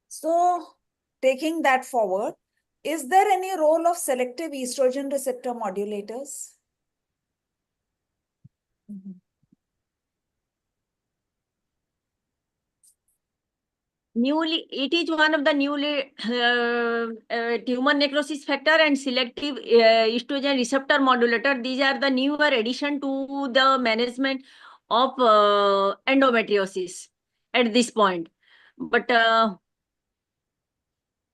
So taking that forward, is there any role of selective estrogen receptor modulators? It is one of the newly tumor necrosis factor and selective estrogen receptor modulator. These are the newer addition to the management of endometriosis at this point. But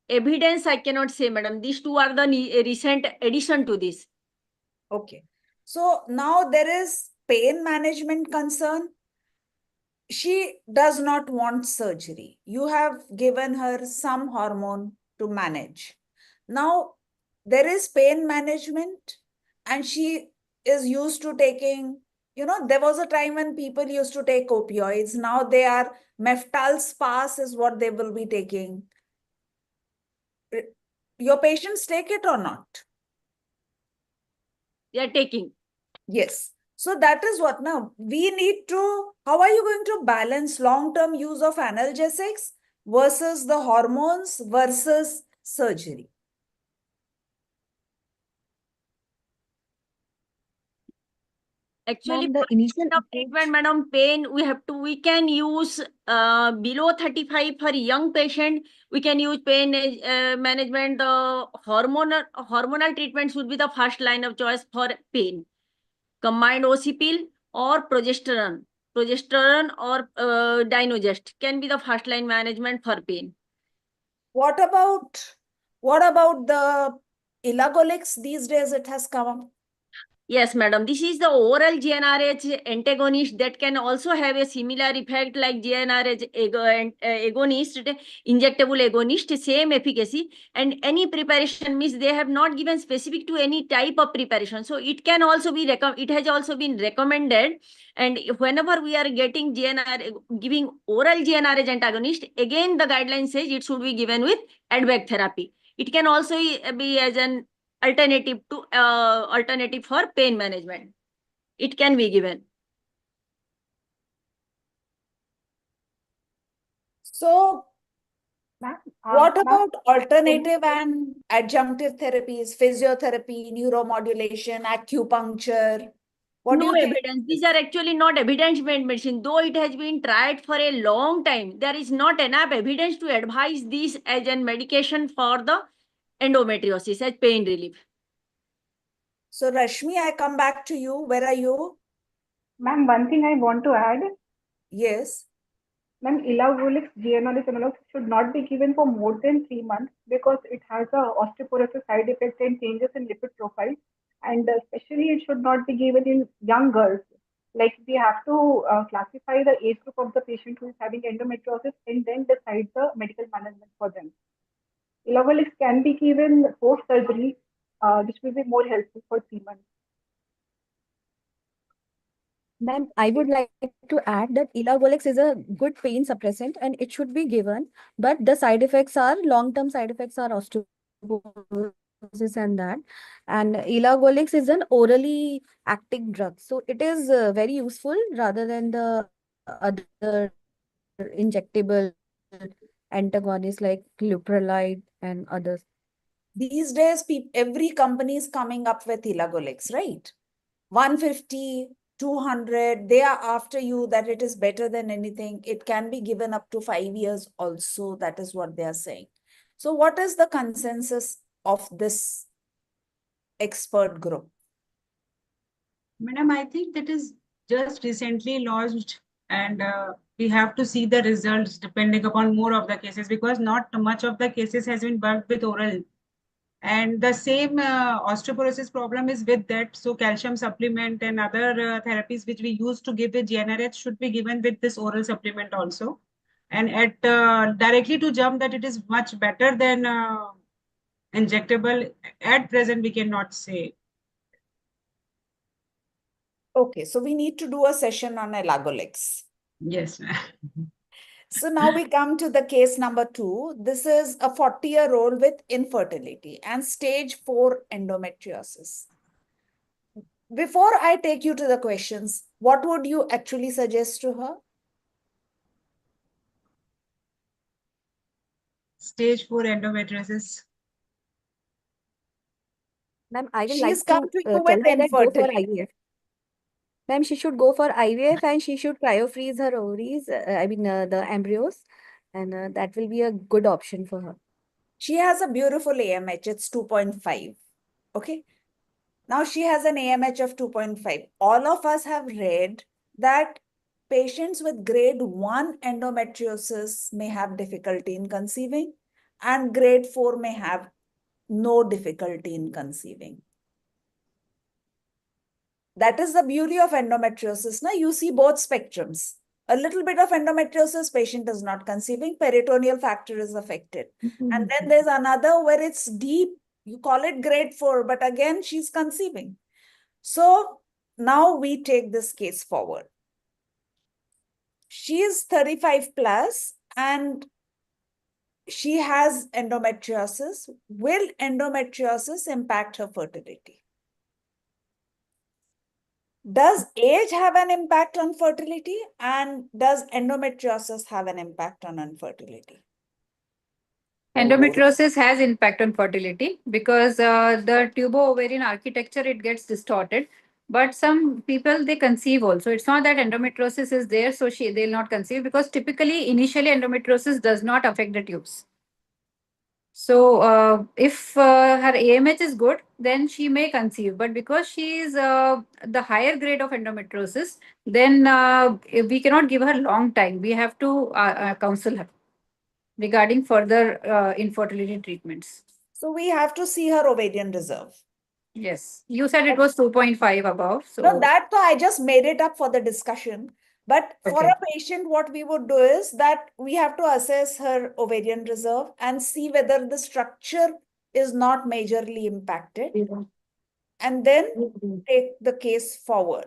evidence I cannot say, madam. These two are the recent addition to this. Okay. So now there is pain management concern. She does not want surgery. You have given her some hormone to manage. Now there is pain management, and she is used to taking, there was a time when people used to take opioids. Now they are Meftal spas is what they will be taking. Your patients take it or not? They are taking. Yes. So that is what now we need to, how are you going to balance long-term use of analgesics versus the hormones versus surgery? Actually, the initial treatment, madam, pain, we can use below 35 for young patient. We can use pain management. The hormonal treatment should be the first line of choice for pain. Combined OC pill or progesterone or Dynogest can be the first line management for pain. What about the elagolix? These days it has come up. Yes, madam. This is the oral GnRH antagonist that can also have a similar effect like GnRH agonist, injectable agonist, same efficacy. And any preparation means they have not given specific to any type of preparation. So it can also be, it has also been recommended. And whenever we are getting giving oral GnRH antagonist, again the guideline says it should be given with ADVAC therapy. It can also be as an alternative for pain management. It can be given. So what about alternative and adjunctive therapies, physiotherapy, neuromodulation, acupuncture? What do No you think? evidence. These are actually not evidence-based medicine. Though it has been tried for a long time, there is not enough evidence to advise this as a medication for the endometriosis as pain relief. So Rashmi, I come back to you. Where are you? Ma'am, one thing I want to add. Yes. Ma'am, elagolix, GnRH analogs should not be given for more than 3 months because it has a osteoporosis side effect and changes in lipid profile. And especially it should not be given in young girls. Like we have to classify the age group of the patient who is having endometriosis and then decide the medical management for them. Elagolix can be given post-surgery, which will be more helpful for 3 months. Ma'am, I would like to add that elagolix is a good pain suppressant and it should be given, but the side effects are, long-term side effects are osteoporosis and that. And elagolix is an orally acting drug. So it is very useful rather than the other injectable antagonists like leuprolide and others. These days, every company is coming up with elagolix, right? 150, 200, they are after you that it is better than anything. It can be given up to 5 years also. That is what they are saying. So what is the consensus of this expert group? Madam, I think that is just recently launched, and we have to see the results depending upon more of the cases, because not much of the cases has been worked with oral. And the same osteoporosis problem is with that. So calcium supplement and other therapies which we use to give with GnRH should be given with this oral supplement also. And at directly to jump that it is much better than injectable, at present we cannot say. Okay, so we need to do a session on elagolix. Yes. So now we come to the case number 2. This is a 40-year-old with infertility and stage 4 endometriosis. Before I take you to the questions, what would you actually suggest to her? Stage 4 endometriosis. Ma'am, I would She's like come to to you tell with her that go for infertility. IVF. Ma'am, she should go for IVF and she should cryofreeze her ovaries, the embryos, and that will be a good option for her. She has a beautiful AMH, it's 2.5. Okay. Now she has an AMH of 2.5. All of us have read that patients with grade 1 endometriosis may have difficulty in conceiving and grade 4 may have no difficulty in conceiving. That is the beauty of endometriosis. Now you see both spectrums. A little bit of endometriosis, patient is not conceiving, peritoneal factor is affected. And then there's another where it's deep, you call it grade 4, but again, she's conceiving. So now we take this case forward. She is 35 plus and she has endometriosis. Will endometriosis impact her fertility? Does age have an impact on fertility? And does endometriosis have an impact on infertility? Endometriosis has impact on fertility because the tubo-ovarian architecture, it gets distorted. But some people, they conceive also. It's not that endometriosis is there, so they'll not conceive, because typically, initially, endometriosis does not affect the tubes. So if her AMH is good, then she may conceive. But because she is the higher grade of endometriosis, then we cannot give her long time. We have to counsel her regarding further infertility treatments. So we have to see her ovarian reserve. Yes, you said it was 2.5 above. So no, that I just made it up for the discussion. But for a patient, what we would do is that we have to assess her ovarian reserve and see whether the structure is not majorly impacted. And then take the case forward.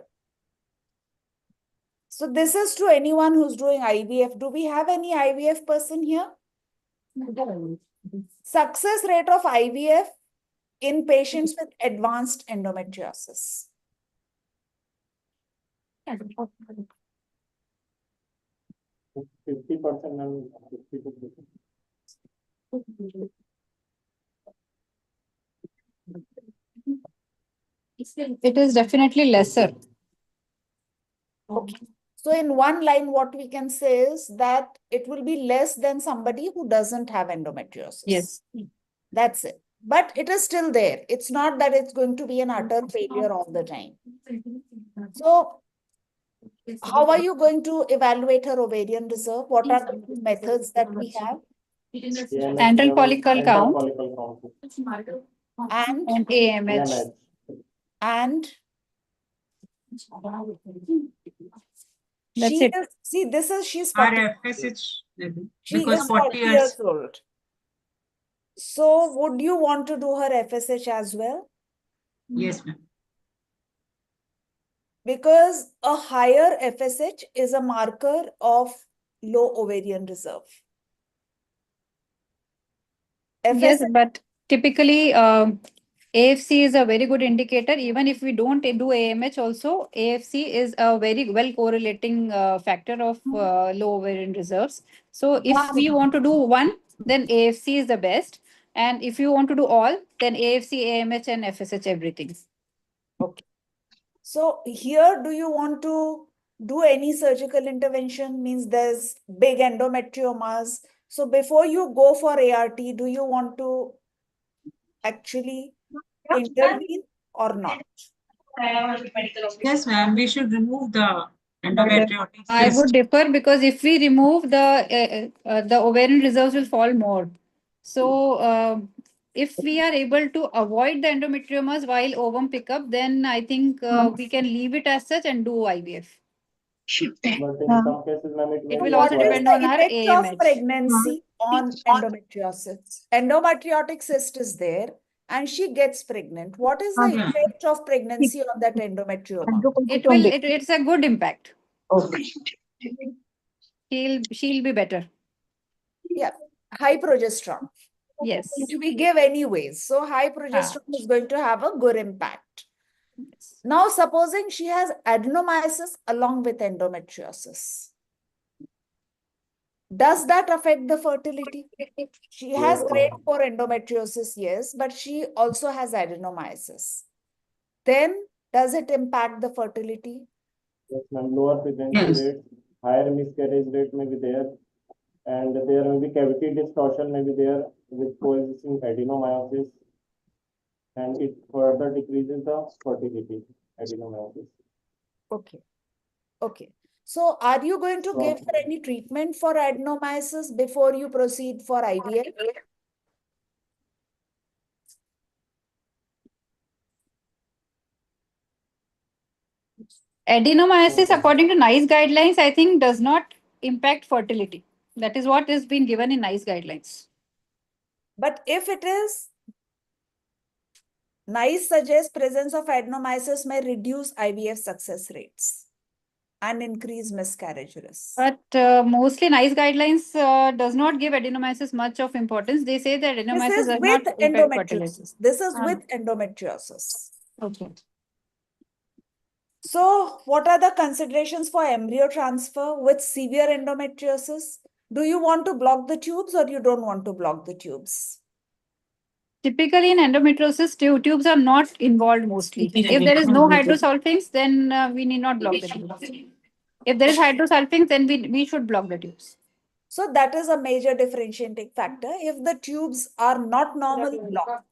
So this is to anyone who's doing IVF. Do we have any IVF person here? Success rate of IVF in patients with advanced endometriosis. 50% and 52%. it is definitely lesser. Okay. So in one line, what we can say is that it will be less than somebody who doesn't have endometriosis. Yes. That's it. But it is still there. It's not that it's going to be an utter failure all the time. So how are you going to evaluate her ovarian reserve? What are the methods that we have? Antral follicle count And AMH. And That's she it. is, see, this is, she's 40. RFSH level, She because is 40 40 years. years old. So would you want to do her FSH as well? Yes, ma'am. Because a higher FSH is a marker of low ovarian reserve. Yes, FSH, but typically AFC is a very good indicator. Even if we don't do AMH also, AFC is a very well correlating factor of low ovarian reserves. So if we want to do one, then AFC is the best. And if you want to do all, then AFC, AMH and FSH everything. okay. So here, do you want to do any surgical intervention? Means there's big endometriomas. So before you go for ART, do you want to actually intervene or not? Yes, ma'am. We should remove the endometriosis. I would differ because if we remove the ovarian reserves will fall more. So if we are able to avoid the endometriomas while ovum pickup, then I think we can leave it as such and do IVF. But in some cases, ma'am, it may It be will also What is depend required. the on her effect of AMH. pregnancy on endometriosis? Endometriotic cyst is there and she gets pregnant. What is the effect of pregnancy on that endometrioma? It's a good impact. She'll be better. Yeah, high progesterone. Yes. Which we give anyways. So high progesterone is going to have a good impact. Now, supposing she has adenomyosis along with endometriosis. Does that affect the fertility? She has Yes, grade ma'am. 4 endometriosis, yes, but she also has adenomyosis. Then, does it impact the fertility? Yes, ma'am. Lower pregnancy rates, higher miscarriage rate may be there, and there may be cavity distortion may be there with coexisting adenomyosis, and it further decreases the fertility, adenomyosis. Okay. Okay. So, are you going to So, give her any treatment for adenomyosis before you proceed for IVF? Adenomyosis, according to NICE guidelines, I think does not impact fertility. That is what is being given in NICE guidelines. But if it is, NICE suggests presence of adenomyosis may reduce IVF success rates and increase miscarriage risk. But mostly NICE guidelines does not give adenomyosis much of importance. They say that This adenomyosis is does with not impact fertility. endometriosis. This is with endometriosis. Okay. So, what are the considerations for embryo transfer with severe endometriosis? Do you want to block the tubes or you don't want to block the tubes? Typically in endometriosis, tubes are not involved mostly. If there is no hydrosulfings, then we need not block the tubes. If there is hydrosulfings, then we should block the tubes. So that is a major differentiating factor. If the tubes are not normal, block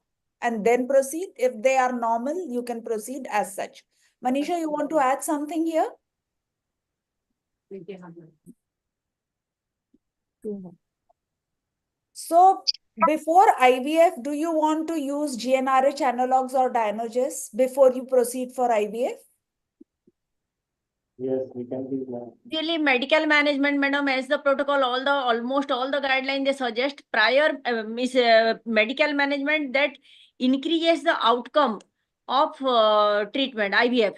and then proceed. If they are normal, you can proceed as such. Manisha, you want to add something here? So before IVF, do you want to use GnRH analogs or Dinoges before you proceed for IVF? yes, we can give, ma'am. Usually medical management, madam, as the protocol, almost all the guidelines they suggest prior medical management that increases the outcome of treatment, IVF.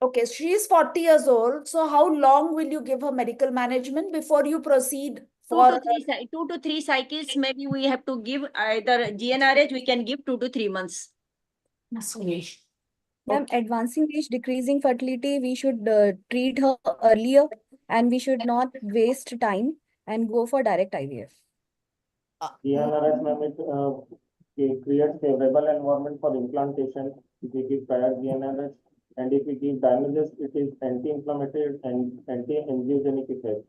Okay, she is 40 years old. So how long will you give her medical management before you proceed for 2 to 3 cycles, maybe we have to give either GnRH, we can give 2 to 3 months. Ma'am, advancing age, decreasing fertility, we should treat her earlier and we should not waste time and go for direct IVF. GnRH, ma'am, it creates favorable environment for implantation if we give prior GnRH, and if we give Dinoges, it is anti-inflammatory and anti-angiogenic effect.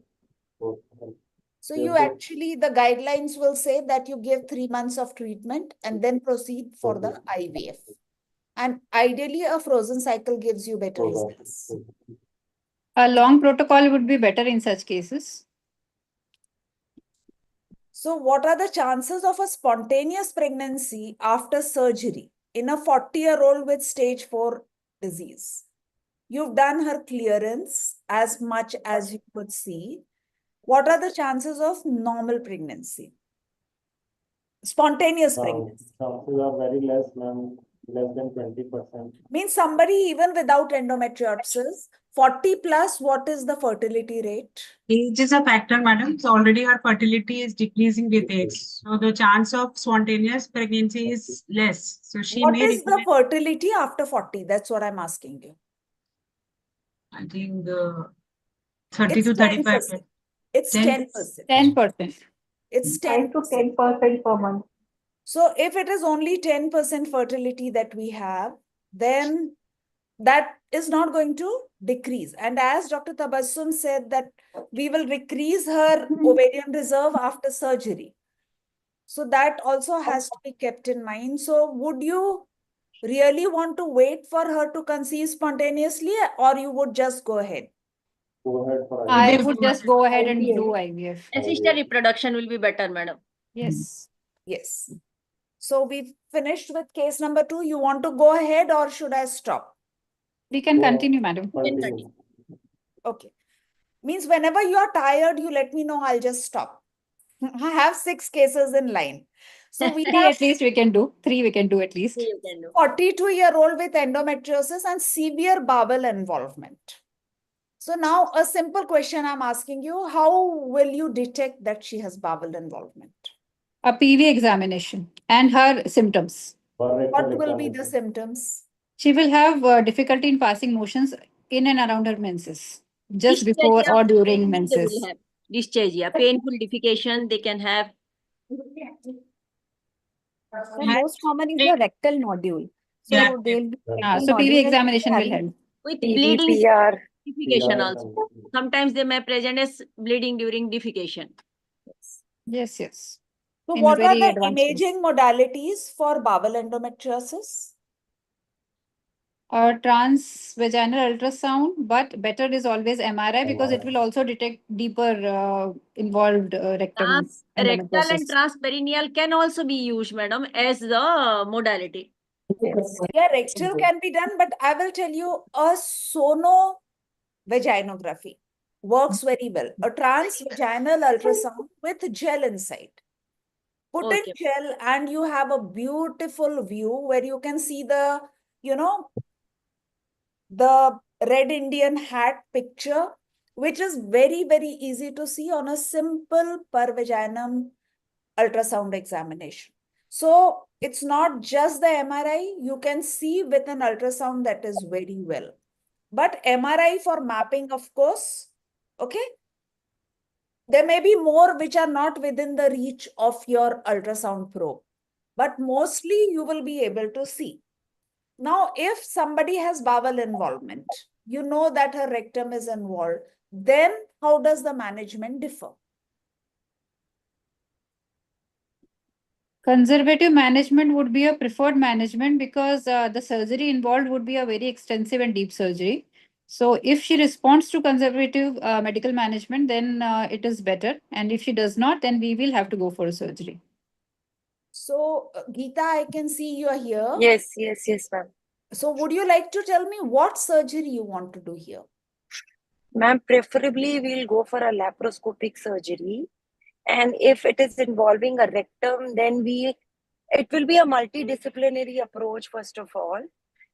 So you actually, the guidelines will say that you give 3 months of treatment and then proceed for the IVF. And ideally, a frozen cycle gives you better results. A long protocol would be better in such cases. So what are the chances of a spontaneous pregnancy after surgery in a 40-year-old with stage 4 disease? You've done her clearance as much as you could see. What are the chances of normal pregnancy? Spontaneous pregnancy. Chances are very less, ma'am, less than 20%. Means somebody even without endometriosis, 40 plus, what is the fertility rate? Age is a factor, madam. So already her fertility is decreasing with age. So the chance of spontaneous pregnancy is less. So she What may is the require, fertility after 40? That's what I'm asking you. I think, 30 It's to 35. 10%. It's 10. 10%. 10%. It's 5 to 10%. 10% per month. So if it is only 10% fertility that we have, then that is not going to decrease. And as Dr. Tabassum said that we will decrease her ovarian reserve after surgery. So that also has to be kept in mind. So would you really want to wait for her to conceive spontaneously, or you would just go ahead? Go ahead for I IVF. would just go ahead and IVF. do IVF. Assisted reproduction will be better, madam. Yes. Yes. So we've finished with case number 2. You want to go ahead or should I stop? We can Go continue, madam. Continue. Okay. Means whenever you are tired, you let me know, I'll just stop. I have 6 cases in line. So we 3 have at least we can do. 3 we can do at least. You can do. 42-year-old with endometriosis and severe bowel involvement. So now a simple question I'm asking you, how will you detect that she has bowel involvement? A PV examination and her symptoms. What will be the symptoms? She will have difficulty in passing motions in and around her menses, just before Dyschargia, or during they will menses. have dyschargia, painful defecation they can have. The most common is the rectal nodule. So Yeah. they'll be So PV nodule and examination will having help. With PV, bleeding PR. defecation also. Sometimes they may present as bleeding during defecation. Yes, yes. So In what are very the advanced case. imaging modalities for bowel endometriosis? Transvaginal ultrasound, but better is always MRI because it will also detect deeper involved rectum Rectal and endometriosis. transperineal can also be used, madam, as the modality. Yes. Yeah, rectal can be done, but I will tell you a sonovaginography works very well. A transvaginal ultrasound with gel inside. Put in Okay. gel and you have a beautiful view where you can see the, the red Indian hat picture, which is very, very easy to see on a simple per vaginum ultrasound examination. So it's not just the MRI, you can see with an ultrasound that is very well. But MRI for mapping, of course, okay? There may be more which are not within the reach of your ultrasound probe, but mostly you will be able to see. Now, if somebody has bowel involvement, you know that her rectum is involved, then how does the management differ? Conservative management would be a preferred management because the surgery involved would be a very extensive and deep surgery. So if she responds to conservative medical management, then it is better. And if she does not, then we will have to go for a surgery. So, Geeta, I can see you are here. Yes, yes, yes, ma'am. So would you like to tell me what surgery you want to do here? Ma'am, preferably we'll go for a laparoscopic surgery. And if it is involving a rectum, then it will be a multidisciplinary approach, first of all.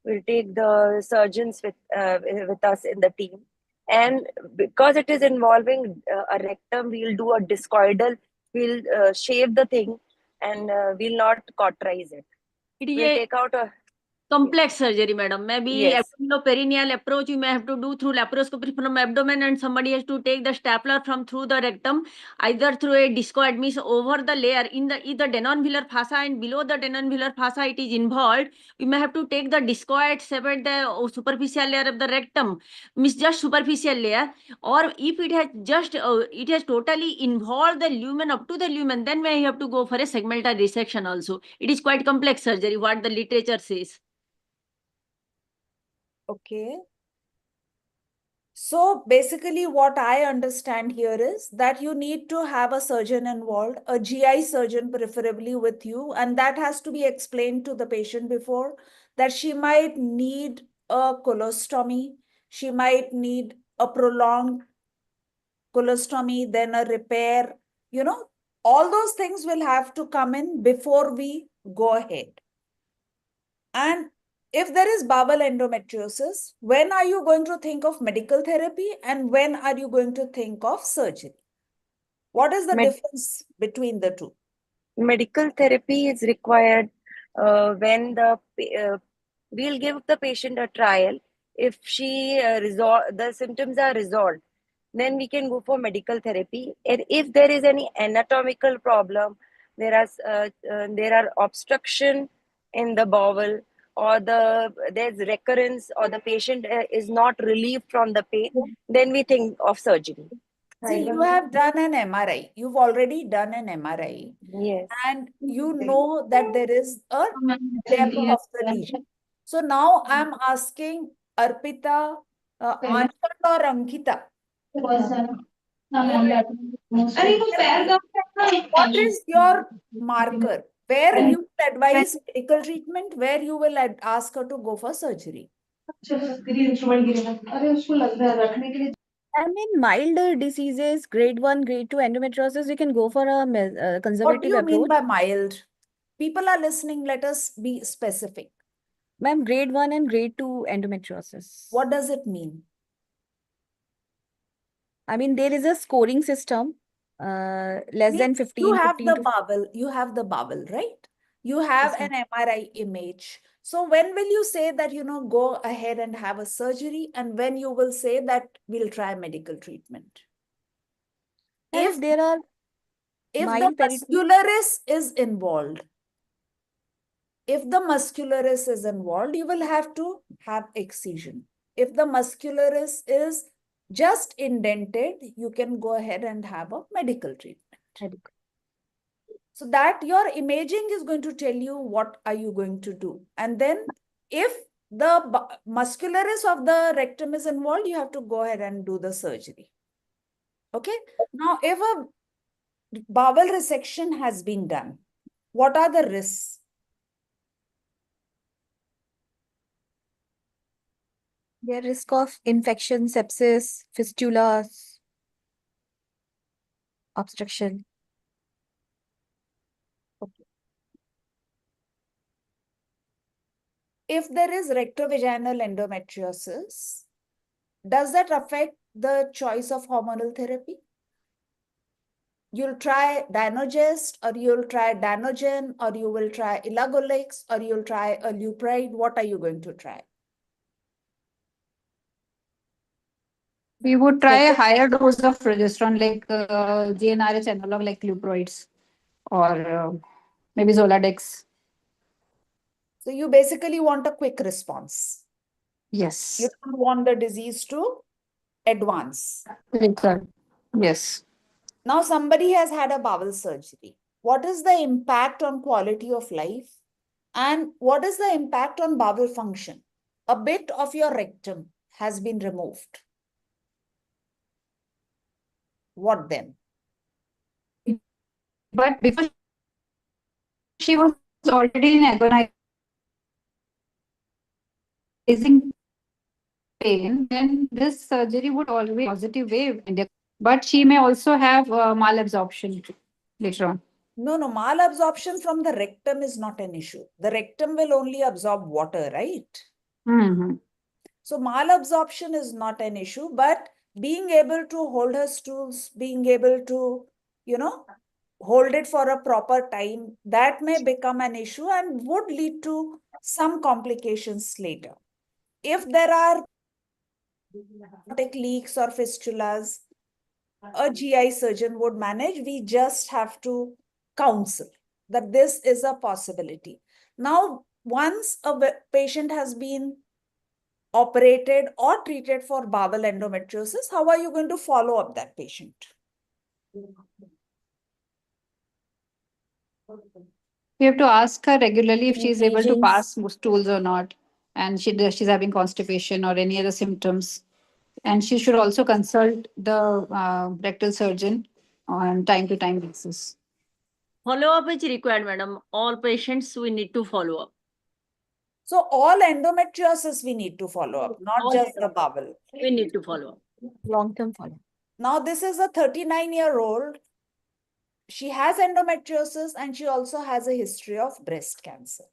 We'll take the surgeons with us in the team. And because it is involving a rectum, we'll do a discoidal, we'll shave the thing and we'll not cauterize it. It is We'll a take out a complex surgery, madam. Maybe Yes. abdominoperineal approach you may have to do through laparoscopy from abdomen, and somebody has to take the stapler from through the rectum, either through a discoidmis over the layer in the either denonvelar fossa and below the denonvelar fossa it is involved. You may have to take the discoid, separate the superficial layer of the rectum, means just superficial layer, or if it has just it has totally involved the lumen up to the lumen, then may have to go for a segmental resection also. It is quite complex surgery, what the literature says. Okay. So basically what I understand here is that you need to have a surgeon involved, a GI surgeon preferably with you, and that has to be explained to the patient before that she might need a colostomy, she might need a prolonged colostomy, then a repair, All those things will have to come in before we go ahead. And if there is bowel endometriosis, when are you going to think of medical therapy and when are you going to think of surgery? What is the difference between the two? Medical therapy is required when we'll give the patient a trial. If the symptoms are resolved, then we can go for medical therapy. And if there is any anatomical problem, there are obstruction in the bowel, or there's recurrence, or the patient is not relieved from the pain, then we think of surgery. See, you have done an MRI. You've already done an MRI. Yes. And you know that there is a depth of the lesion. So now I'm asking Arpita, Aanchal or Ankita. What is your marker? Where you will advise medical treatment, where you will ask her to go for surgery? I mean, mild diseases, grade 1, grade 2 endometriosis, we can go for a What do conservative you mean approach. by mild? People are listening. Let us be specific. Ma'am, grade 1 and grade 2 endometriosis. What does it mean? I mean, there is a scoring system, less than 15, You have 15 the to bowel. You have the bowel, right? You have Yes, an MRI image. So when will you say that, go ahead and have a surgery, and when you will say that we'll try medical treatment? If there are If the mild muscularis is involved, you will have to have excision. If the muscularis is just indented, you can go ahead and have a medical treatment. So that your imaging is going to tell you what are you going to do. And then if the muscularis of the rectum is involved, you have to go ahead and do the surgery. Okay. Now, if a bowel resection has been done, what are the risks? There risk of infection, sepsis, fistulas, obstruction. Okay. If there is rectovaginal endometriosis, does that affect the choice of hormonal therapy? You'll try Dynogest, or you'll try Danogen, or you will try Elagolix, or you'll try a Lupride. What are you going to try? We would try a higher dose of progesterone, like GnRH analog, like Luproids, or maybe Zoladex. So you basically want a quick response. Yes. You don't want the disease to advance. Yes. Now somebody has had a bowel surgery. What is the impact on quality of life? And what is the impact on bowel function? A bit of your rectum has been removed. What then? But before she was already in agonizing pain, then this surgery would always positive way. But she may also have malabsorption later on. No, malabsorption from the rectum is not an issue. The rectum will only absorb water, right? Mm-hmm. So malabsorption is not an issue, but being able to hold her stools, being able to, hold it for a proper time, that may become an issue and would lead to some complications later. If there are leaks or fistulas, a GI surgeon would manage. We just have to counsel that this is a possibility. Now, once a patient has been operated or treated for bowel endometriosis, how are you going to follow up that patient? We have to ask her regularly if she's able to pass stools or not, and she's having constipation or any other symptoms. And she should also consult the rectal surgeon on time-to-time basis. Follow-up is required, madam. All patients we need to follow up. So all endometriosis we need to follow up, not just the bowel. We need to follow up. Long-term follow-up. Now this is a 39-year-old she has endometriosis and she also has a history of breast cancer.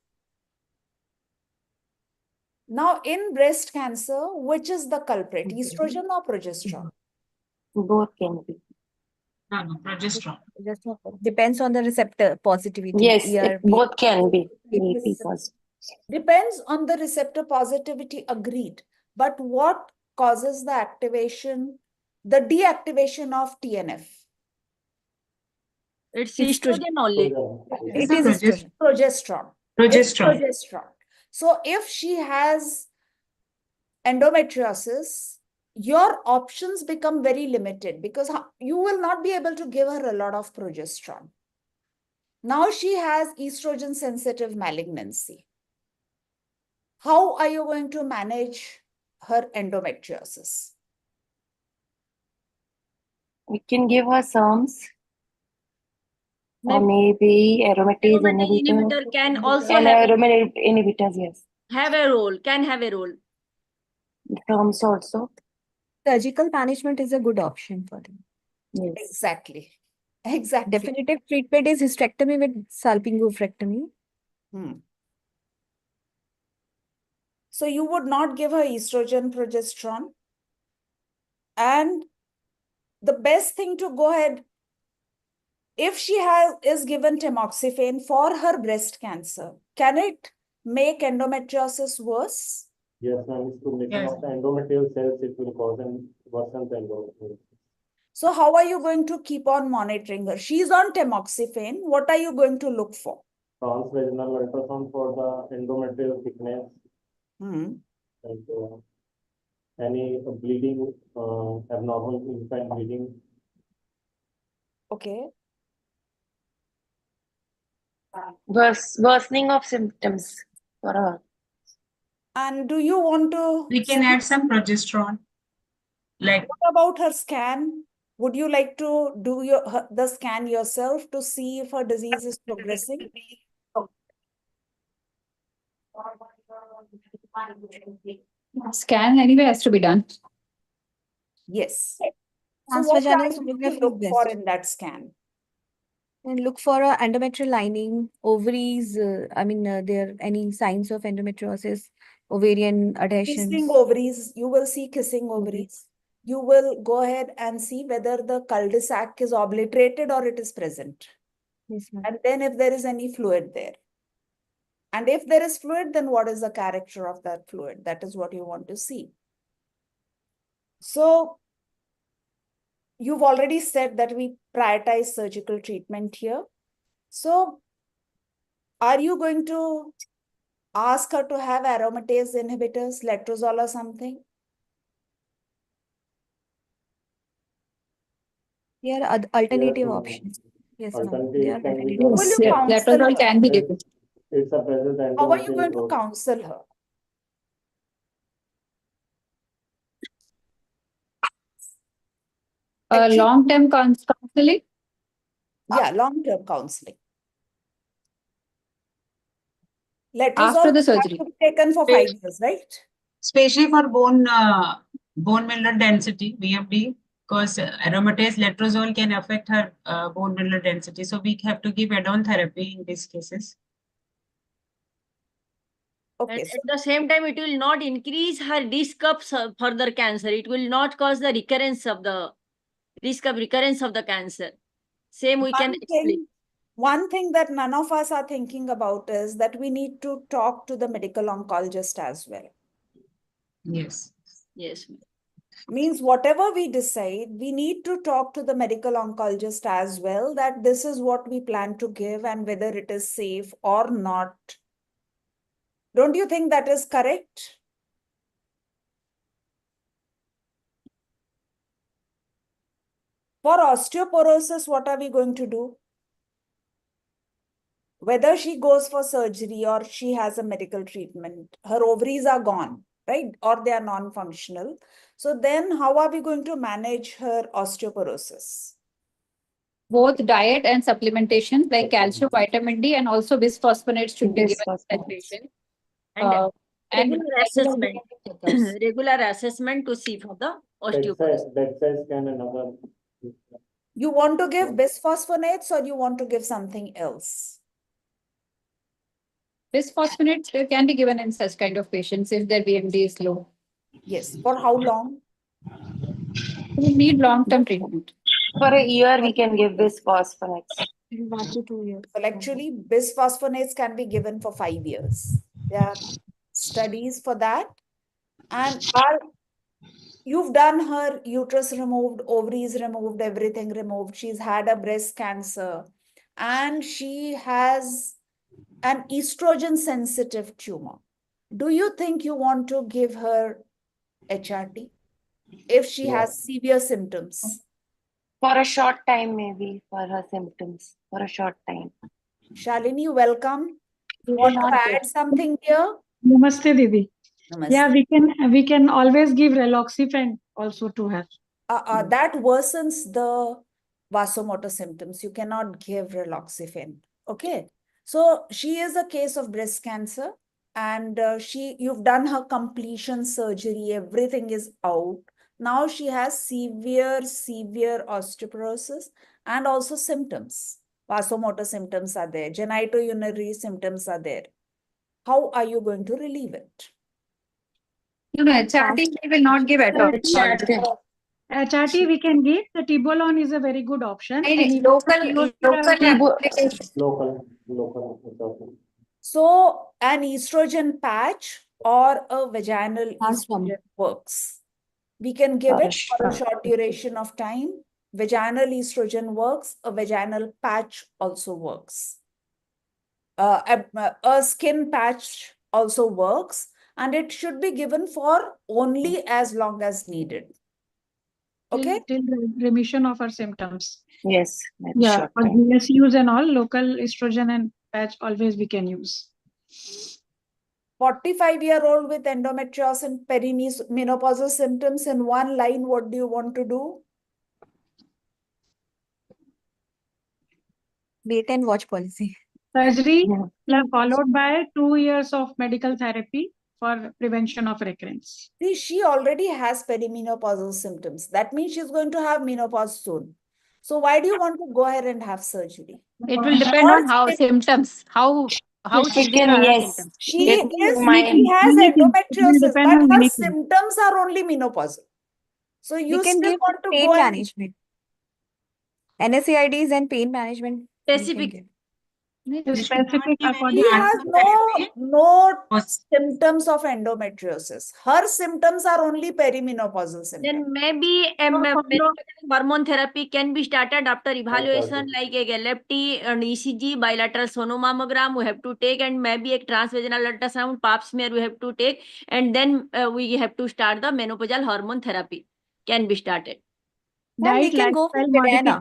Now, in breast cancer, which is the culprit, estrogen or progesterone? Both can be. No, progesterone. Just depends on the receptor positivity. Yes, both can be. Yes. Because Depends on the receptor positivity, agreed. But what causes the activation, the deactivation of TNF? It's Estrogen. estrogen only. It a is progest- progesterone. It's progesterone. So if she has endometriosis, your options become very limited because you will not be able to give her a lot of progesterone. Now she has estrogen sensitive malignancy. How are you going to manage her endometriosis? we can give her SERMs or maybe aromatase Aromatase inhibitor. inhibitor can also And have aromatase inhibitors, yes. can have a role. SERMs also. Surgical management is a good option for them. Yes. Exactly. Exactly. Definitive treatment is hysterectomy with salpingo-oophorectomy. So you would not give her estrogen, progesterone. And the best thing to go ahead, if she is given tamoxifen for her breast cancer, can it make endometriosis worse? Yes, ma'am. It's stimulation of the endometrial cells. It will cause and worsen the endometrial. So how are you going to keep on monitoring her? She's on tamoxifen. What are you going to look for? Transvaginal ultrasound for the endometrial thickness and any bleeding, abnormal infant bleeding. Okay. Worsening of symptoms for her. And do you want to? We can add some progesterone. Like, what about her scan? Would you like to do the scan yourself to see if her disease is progressing? Scan anyway has to be done. Yes. So what Transvaginal are you going sonography to look is for best. in that scan? And look for a endometrial lining, ovaries. There are any signs of endometriosis, ovarian adhesions. Kissing ovaries, you will see kissing ovaries. You will go ahead and see whether the cul-de-sac is obliterated or it is present. Yes, ma'am. And then if there is any fluid there. And if there is fluid, then what is the character of that fluid? That is what you want to see. So you've already said that we prioritize surgical treatment here. So are you going to ask her to have aromatase inhibitors, letrozole or something? There are alternative ma'am. options. Yes, ma'am. Alternative There are can be alternative done. Will you Yes, counsel letrozole her? can be given. It suppresses the How are you endometrial going to growth. counsel her? Actually- Long-term counseling. Yeah, long-term counseling. After Letrozole the has surgery. to be taken for 5 years, right? especially for bone mineral density, BMD, because aromatase letrozole can affect her bone mineral density. So we have to give add-on therapy in these cases. Okay. And at the same time, it will not increase her risk of further cancer. It will not cause the recurrence of the risk of recurrence of the cancer. Same we can explain. One thing that none of us are thinking about is that we need to talk to the medical oncologist as well. Yes. Yes. Means whatever we decide, we need to talk to the medical oncologist as well, that this is what we plan to give and whether it is safe or not. Don't you think that is correct? For osteoporosis, what are we going to do? Whether she goes for surgery or she has a medical treatment, her ovaries are gone, right? Or they are non-functional. So then how are we going to manage her osteoporosis? Both diet and supplementation like calcium, vitamin D, and also bisphosphonates should be given to that patient. And And regular assessment, regular assessment to see for the osteoporosis. That size can another. You want to give bisphosphonates or you want to give something else? Bisphosphonates can be given in such kind of patients if their BMD is low. Yes. For how long? We need long-term treatment. For a year, we can give bisphosphonates. 1 to 2 years. Well, actually, bisphosphonates can be given for 5 years. There are studies for that. And you've done her uterus removed, ovaries removed, everything removed. She's had a breast cancer. And she has an estrogen sensitive tumor. Do you think you want to give her HRT if she has severe symptoms? For a short time, maybe, for her symptoms. For a short time. Shalini, welcome. Want to add something here? Namaste, Didi. Namaste. Yeah, we can always give Reloxifene also to her. That worsens the vasomotor symptoms. You cannot give Reloxifene. Okay. So she is a case of breast cancer, and you've done her completion surgery. Everything is out. Now she has severe osteoporosis and also symptoms. Vasomotor symptoms are there. Genitourinary symptoms are there. How are you going to relieve it? No, HRT we will not give at all. HRT we can give. The Tibolone is a very good option. Local. So an estrogen patch or a vaginal estrogen works. We can give it for a short duration of time. Vaginal estrogen works. A vaginal patch also works. A skin patch also works, and it should be given for only as long as needed. Okay. Till remission of her symptoms. Yes. Yeah, for GSUs and all, local estrogen and patch always we can use. 45-year-old with endometriosis and perimenopausal symptoms in one line, what do you want to do? Wait and watch policy. Surgery followed by 2 years of medical therapy for prevention of recurrence. See, she already has perimenopausal symptoms. That means she's going to have menopause soon. So why do you want to go ahead and have surgery? It will depend on how symptoms, how severe are her symptoms. She has endometriosis, but her symptoms are only menopausal. So you We can still give want to pain go and management. NSAIDs and pain management. Specific. Specific She has no symptoms of endometriosis. Her symptoms are only perimenopausal symptoms. Then maybe hormone therapy can be started after evaluation, like a LFT and ECG, bilateral sonomammogram we have to take, and maybe a transvaginal ultrasound, pap smear we have to take, and then we have to start the menopausal hormone therapy. Can be started. Then we can go for Mirena.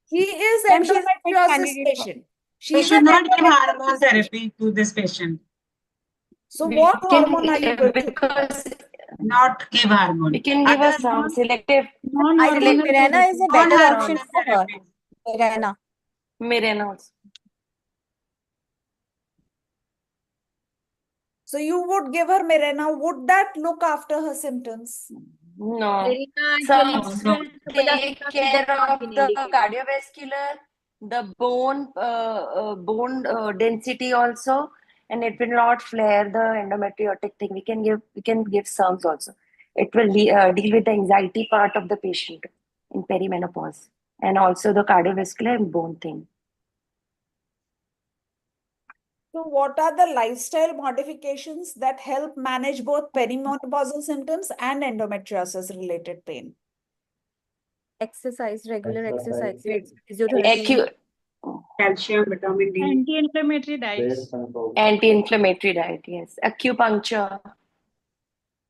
She is endometriosis patient. We should not give hormone therapy to this patient. So what hormone are you going to give? Not give hormone. We can give us some selective. I think Mirena is a better option for her. Mirena also. So you would give her Mirena. Would that look after her symptoms? No. Some take care of the cardiovascular, the bone density also, and it will not flare the endometriotic thing. We can give SERMs also. It will deal with the anxiety part of the patient in perimenopause, and also the cardiovascular and bone thing. So what are the lifestyle modifications that help manage both perimenopausal symptoms and endometriosis related pain? Exercise, regular exercise. Calcium, vitamin D. Anti-inflammatory diets. Anti-inflammatory diet, yes. Acupuncture.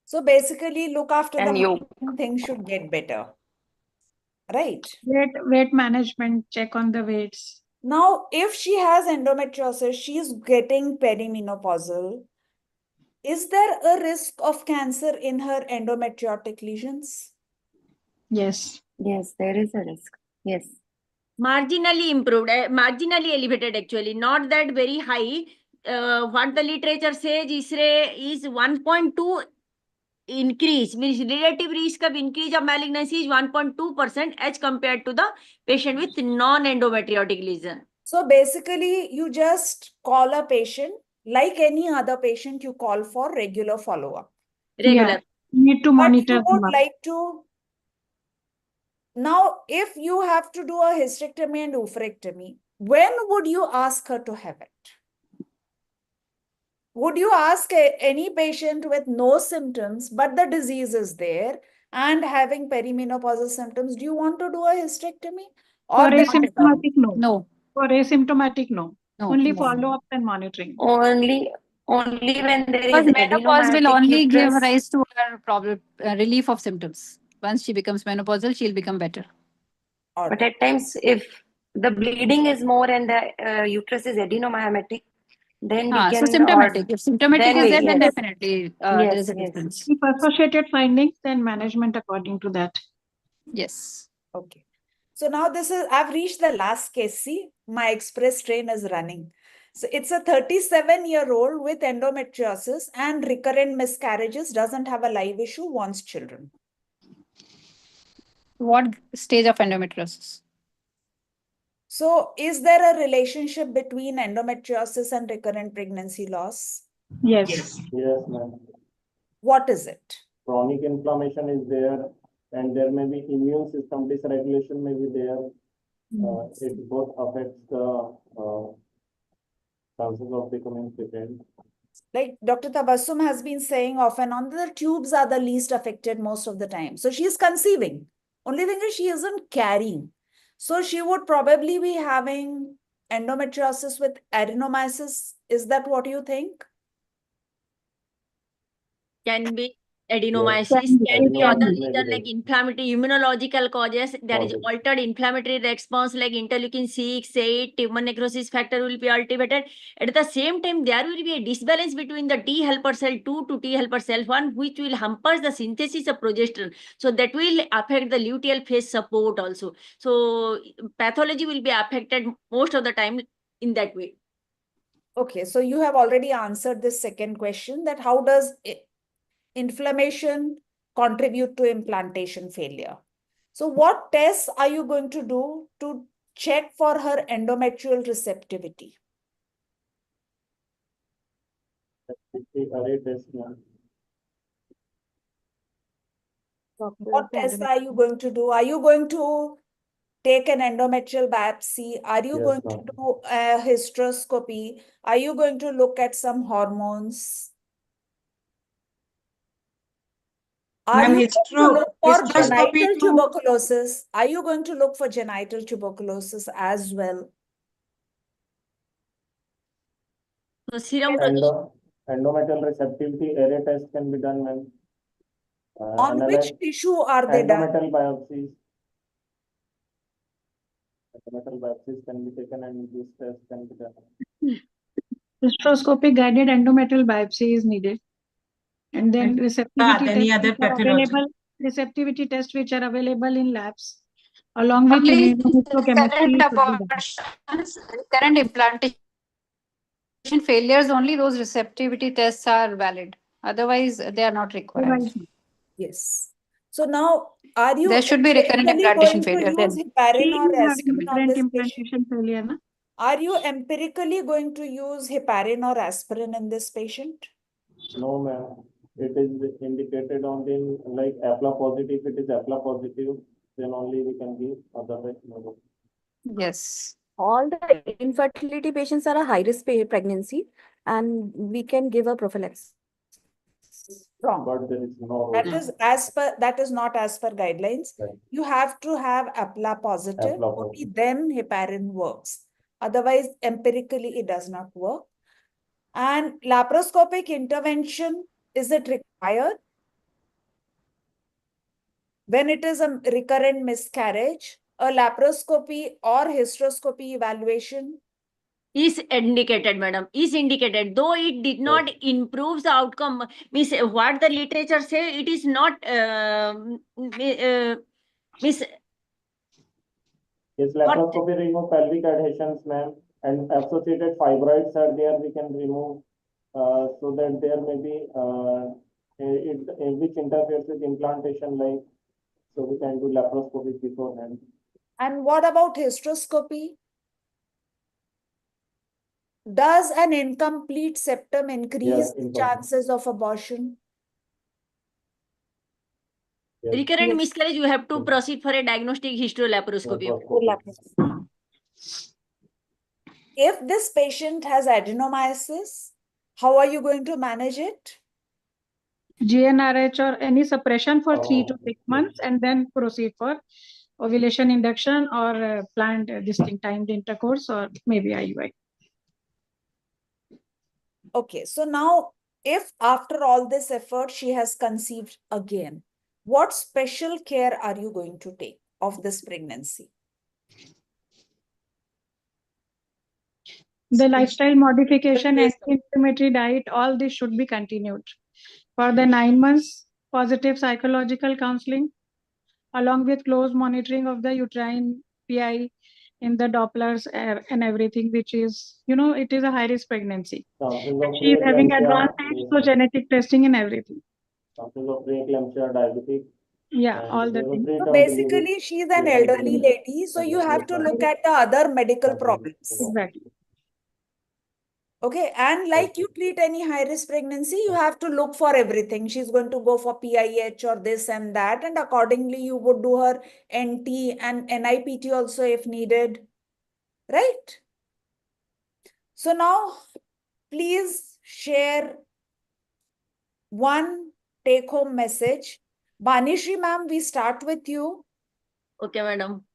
So basically look after and the things should get better. Right? Weight management, check on the weights. Now, if she has endometriosis, she is getting perimenopausal. Is there a risk of cancer in her endometriotic lesions? Yes. Yes, there is a risk. Yes. Marginally improved, marginally elevated actually, not that very high. What the literature says is 1.2 increase, means relative risk of increase of malignancy is 1.2% as compared to the patient with non-endometriotic lesion. So basically, you just call a patient like any other patient, you call for regular follow-up. Regular. Yeah, need to But monitor you would them. like to, now if you have to do a hysterectomy and oophorectomy, when would you ask her to have it? Would you ask any patient with no symptoms, but the disease is there and having perimenopausal symptoms, do you want to do a hysterectomy? For Or that asymptomatic, no. No, For asymptomatic, no. no. Only No. follow-up and monitoring. Only when there Because is menopause will adenomyotic only give uterus. rise to her problem, relief of symptoms. Once she becomes menopausal, she'll become better. All But right. at times, if the bleeding is more and the uterus is adenomyotic, then we So can, symptomatic. If symptomatic then is there, then yes. definitely there is a Yes. difference. If associated findings, then management according to that. Yes. Okay. So now this is, I've reached the last case. See, my express train is running. So it's a 37-year-old with endometriosis and recurrent miscarriages, doesn't have a live issue, wants children. What stage of endometriosis? So is there a relationship between endometriosis and recurrent pregnancy loss? Yes. Yes, ma'am. What is it? Chronic inflammation is there, and there may be immune system dysregulation may be there. It both affects the chances of becoming pregnant. Like Dr. Tabassum has been saying off and on, the tubes are the least affected most of the time. So she's conceiving. Only thing is she isn't carrying. So she would probably be having endometriosis with adenomyosis. Is that what you think? Can be adenomyosis, can be other reason like inflammatory immunological causes. There is altered inflammatory response like interleukin 6, 8, tumor necrosis factor will be activated. At the same time, there will be a disbalance between the T helper cell 2 to T helper cell 1, which will hamper the synthesis of progesterone. So that will affect the luteal phase support also. So pathology will be affected most of the time in that way. Okay, so you have already answered this second question, that how does inflammation contribute to implantation failure? So what tests are you going to do to check for her endometrial receptivity? Array test, ma'am. What tests are you going to do? Are you going to take an endometrial biopsy? Are you Yes, going ma'am. to do a hysteroscopy? Are you going to look at some hormones? Are Ma'am, you going to look for hysteroscopy genital to tuberculosis? Are you going to look for genital tuberculosis as well? So serum Endometrial receptivity array test can be done, ma'am. On which tissue are they done? Endometrial biopsies. Endometrial biopsies can be taken and this test can be done. Hysteroscopic guided endometrial biopsy is needed. And then receptivity any tests other which are pathology. available, receptivity tests which are available in labs, along with immunohistochemistry. Current implantation failures, only those receptivity tests are valid. Otherwise, they are not required. Yes. So now, are you There should be recurrent empirically implantation going to failure use then. heparin or aspirin on Recurrent this patient? implantation failure, na? Are you empirically going to use heparin or aspirin in this patient? No, ma'am. It is indicated only in like APLA positive. If it is APLA positive, then only we can give, otherwise no. Yes. All the infertility patients are a high-risk pregnancy, and we can give a prophylaxis. Wrong. But there is no. That is not as per guidelines. Right. You have to have APLA positive. APLA Only positive. then heparin works. Otherwise, empirically, it does not work. And laparoscopic intervention, is it required? When it is a recurrent miscarriage, a laparoscopy or hysteroscopy evaluation is indicated, madam, is indicated, though it did not improve the outcome. Means what the literature say, it is not means Yes, laparoscopy remove pelvic adhesions, ma'am, and associated fibroids are there. We can remove so that there may be which interferes with implantation, like, so we can do laparoscopy beforehand. And what about hysteroscopy? Does an incomplete septum increase the chances of abortion? Recurrent miscarriage, you have to proceed for a diagnostic histolaparoscopy. If this patient has adenomyosis, how are you going to manage it? GnRH or any suppression for 3 to 6 months, and then proceed for ovulation induction or planned distinct timed intercourse, or maybe IUI. Okay, so now if after all this effort she has conceived again, what special care are you going to take of this pregnancy? The lifestyle modification, anti-inflammatory diet, all this should be continued. For the 9 months, positive psychological counseling, along with close monitoring of the uterine PI in the Dopplers and everything, which is, it is a high-risk pregnancy. She is having advanced age, so genetic testing and everything. Something of preeclampsia, diabetic. Yeah, all the things. So basically, she's an elderly lady, so you have to look at the other medical problems. Exactly. Okay, and like you treat any high-risk pregnancy, you have to look for everything. She's going to go for PIH or this and that, and accordingly, you would do her NT and NIPT also if needed, right? So now, please share one take-home message. Banishree ma'am, we start with you. Okay, madam.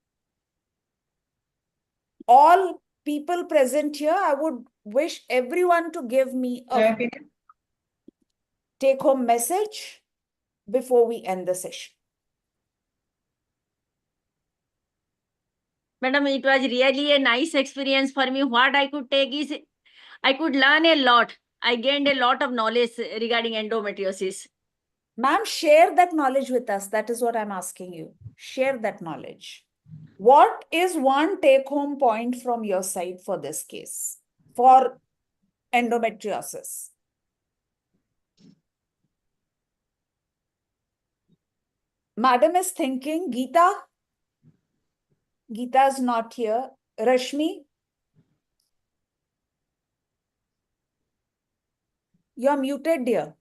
All people present here, I would wish everyone to give me a take-home message before we end the session. Madam, it was really a nice experience for me. What I could take is, I could learn a lot. I gained a lot of knowledge regarding endometriosis. Ma'am, share that knowledge with us. That is what I'm asking you. Share that knowledge. What is one take-home point from your side for this case, for endometriosis? Madam is thinking. Geeta? Geeta is not here. Rashmi? You're muted, dear.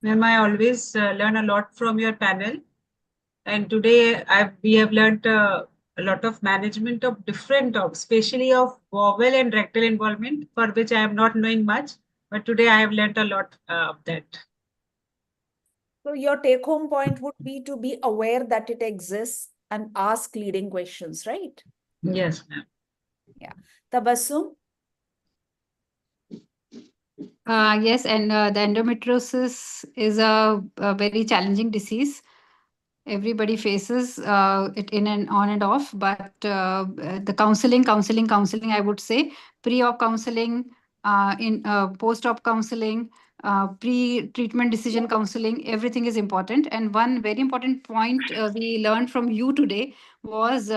Ma'am, I always learn a lot from your panel. And today we have learned a lot of management of different topics, especially of bowel and rectal involvement, for which I am not knowing much. But today I have learned a lot of that. So your take-home point would be to be aware that it exists and ask leading questions, right? Yes, ma'am. Yeah. Tabassum? Yes, and the endometriosis is a very challenging disease. Everybody faces it in and on and off, but the counseling, I would say, pre-op counseling, in post-op counseling, pre-treatment decision counseling, everything is important. And one very important point we learned from you today was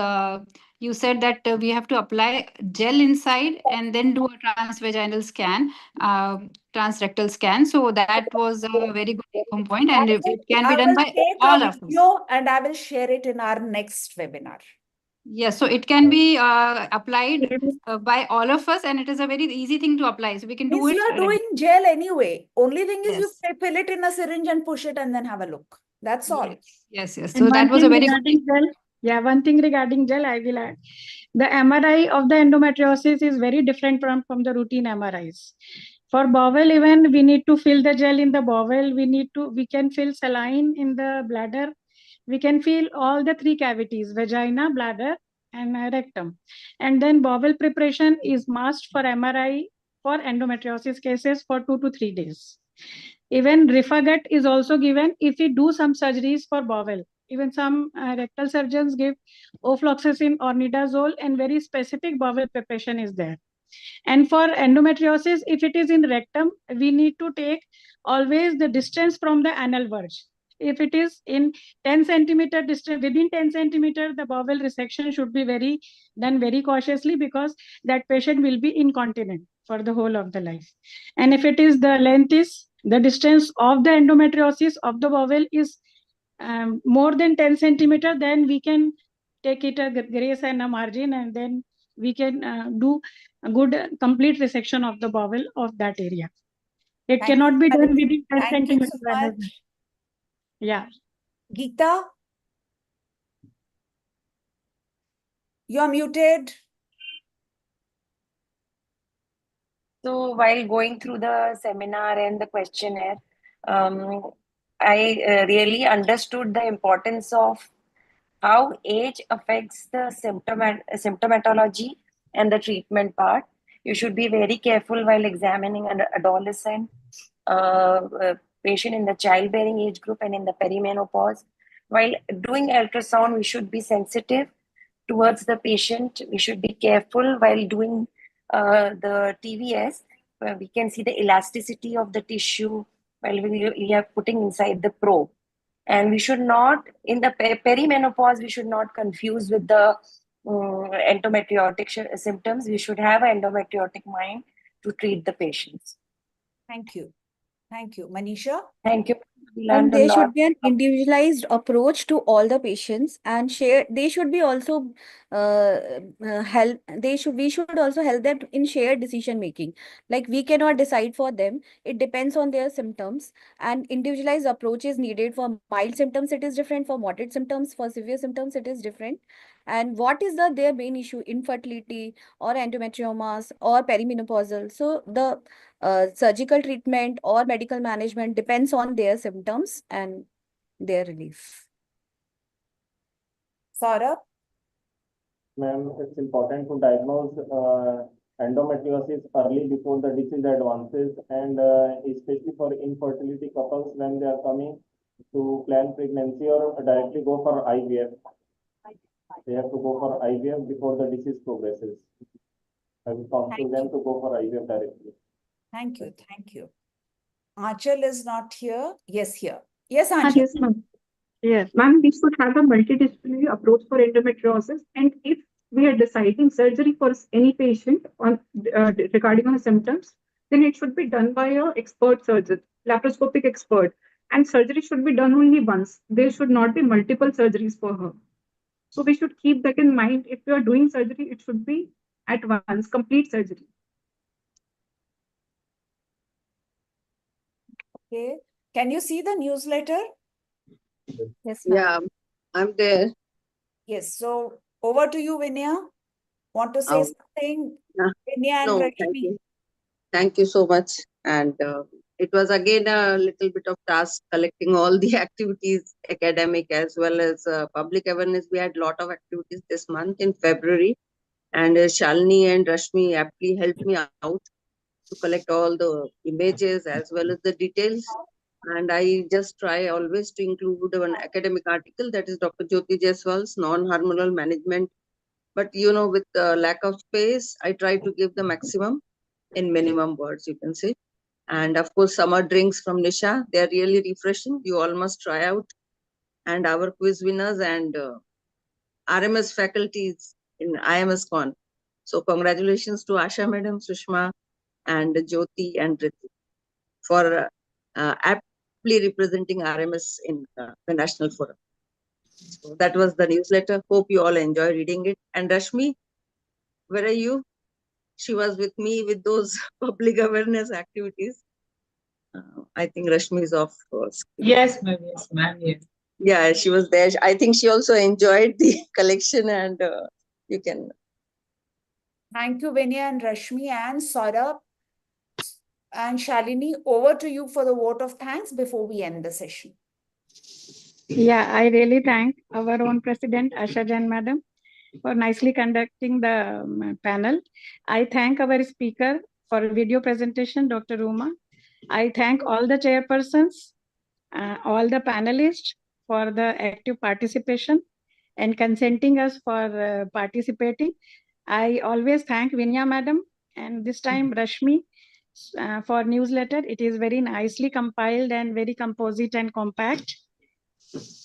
you said that we have to apply gel inside and then do a transvaginal scan, transrectal scan. So that was a very good point, and it can be done by all of us. And I will share it in our next webinar. Yes, so it can be applied by all of us, and it is a very easy thing to apply. So we can do it. You are doing gel anyway. Only thing is you fill it in a syringe and push it and then have a look. That's all. Yes. So that was a very good thing. Yeah, one thing regarding gel, I will add. The MRI of the endometriosis is very different from the routine MRIs. For bowel, even we need to fill the gel in the bowel. We can fill saline in the bladder. We can fill all the 3 cavities, vagina, bladder, and rectum. And then bowel preparation is must for MRI for endometriosis cases for 2 to 3 days. Even rifagat is also given if we do some surgeries for bowel. Even some rectal surgeons give ofloxacin or nidazole, and very specific bowel preparation is there. And for endometriosis, if it is in rectum, we need to take always the distance from the anal verge. if it is in 10 centimeter distance, within 10 centimeter, the bowel resection should be done very cautiously, because that patient will be incontinent for the whole of the life. And if it is the distance of the endometriosis of the bowel is more than 10 centimeter, then we can take it a grace and a margin, and then we can do a good complete resection of the bowel of that area. It Thank cannot you, be done Shalini. within 10 Thank you centimeters. so much. Yeah. Geeta, you're muted. So while going through the seminar and the questionnaire, I really understood the importance of how age affects the symptomatology and the treatment part. You should be very careful while examining an adolescent patient in the childbearing age group and in the perimenopause. While doing ultrasound, we should be sensitive towards the patient. We should be careful while doing the TVS, where we can see the elasticity of the tissue while we are putting inside the probe. And we should not, in the perimenopause, we should not confuse with the endometriotic symptoms. We should have an endometriotic mind to treat the patients. Thank you. Thank you. Manisha? Thank you. And Learned a there lot. should be an individualized approach to all the patients, and they should be also we should also help them in shared decision making. Like, we cannot decide for them. It depends on their symptoms, and individualized approach is needed. For mild symptoms, it is different. For moderate symptoms, for severe symptoms, it is different. And what is their main issue? Infertility or endometriomas or perimenopausal. So the surgical treatment or medical management depends on their symptoms and their relief. Saurabh? Ma'am, it's important to diagnose endometriosis early before the disease advances, and especially for infertility couples when they are coming to plan pregnancy or directly go for IVF. They have to go for IVF before the disease progresses. I will counsel them to go for IVF directly. Thank you. Thank you. Aanchal is not here. Yes, here. Yes, Aanchal. Yes, ma'am. Yes, ma'am, we should have a multidisciplinary approach for endometriosis. And if we are deciding surgery for any patient on regarding on symptoms, then it should be done by an expert surgeon, laparoscopic expert. And surgery should be done only once. There should not be multiple surgeries for her. So we should keep that in mind. If we are doing surgery, it should be at once, complete surgery. Okay. Can you see the newsletter? Yes, ma'am. Yeah, I'm there. Yes. So over to you, Vinaya. Want to say Oh, something? yeah. Vinaya and No, thank Rashmi. you. Thank you so much. And it was again a little bit of task collecting all the activities, academic as well as public awareness. We had a lot of activities this month in February, and Shalini and Rashmi aptly helped me out to collect all the images as well as the details. And I just try always to include one academic article, that is Dr. Jyoti Jaiswal's non-hormonal management. But with the lack of space, I try to give the maximum in minimum words, you can say. And of course, summer drinks from Nisha, they are really refreshing. You all must try out. And our quiz winners and RMS faculties in IMS Con. So congratulations to Asha Madam, Sushma, and Jyoti and Ritu for aptly representing RMS in the National Forum. So that was the newsletter. Hope you all enjoy reading it. And Rashmi, where are you? She was with me with those public awareness activities. I think Rashmi is off. Yes, ma'am. Yes, ma'am. Yes. Yeah, she was there. I think she also enjoyed the collection, and you can. Thank you, Vinaya and Rashmi and Saurabh and Shalini. Over to you for the vote of thanks before we end the session. Yeah, I really thank our own president, Asha Jain madam, for nicely conducting the panel. I thank our speaker for video presentation, Dr. Uma. I thank all the chairpersons, all the panelists for the active participation and consenting us for participating. I always thank Vinaya madam, and this time Rashmi for newsletter. It is very nicely compiled and very composite and compact.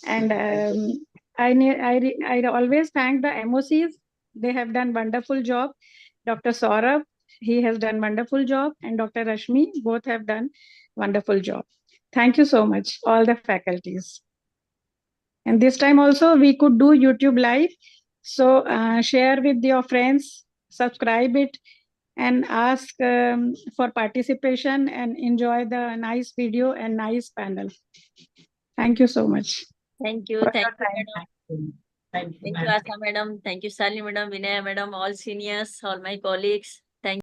And I always thank the MOCs. They have done wonderful job. Dr. Saurabh, he has done wonderful job, and Dr. Rashmi, both have done wonderful job. Thank you so much, all the faculties. And this time also we could do YouTube live. So share with your friends, subscribe it, and ask for participation and enjoy the nice video and nice panel. Thank you so much. Thank you. for Thank your you, time. madam. Thank you, Thank you, Asha madam. Thank you, Sally madam, Vinaya madam, all seniors, all my colleagues.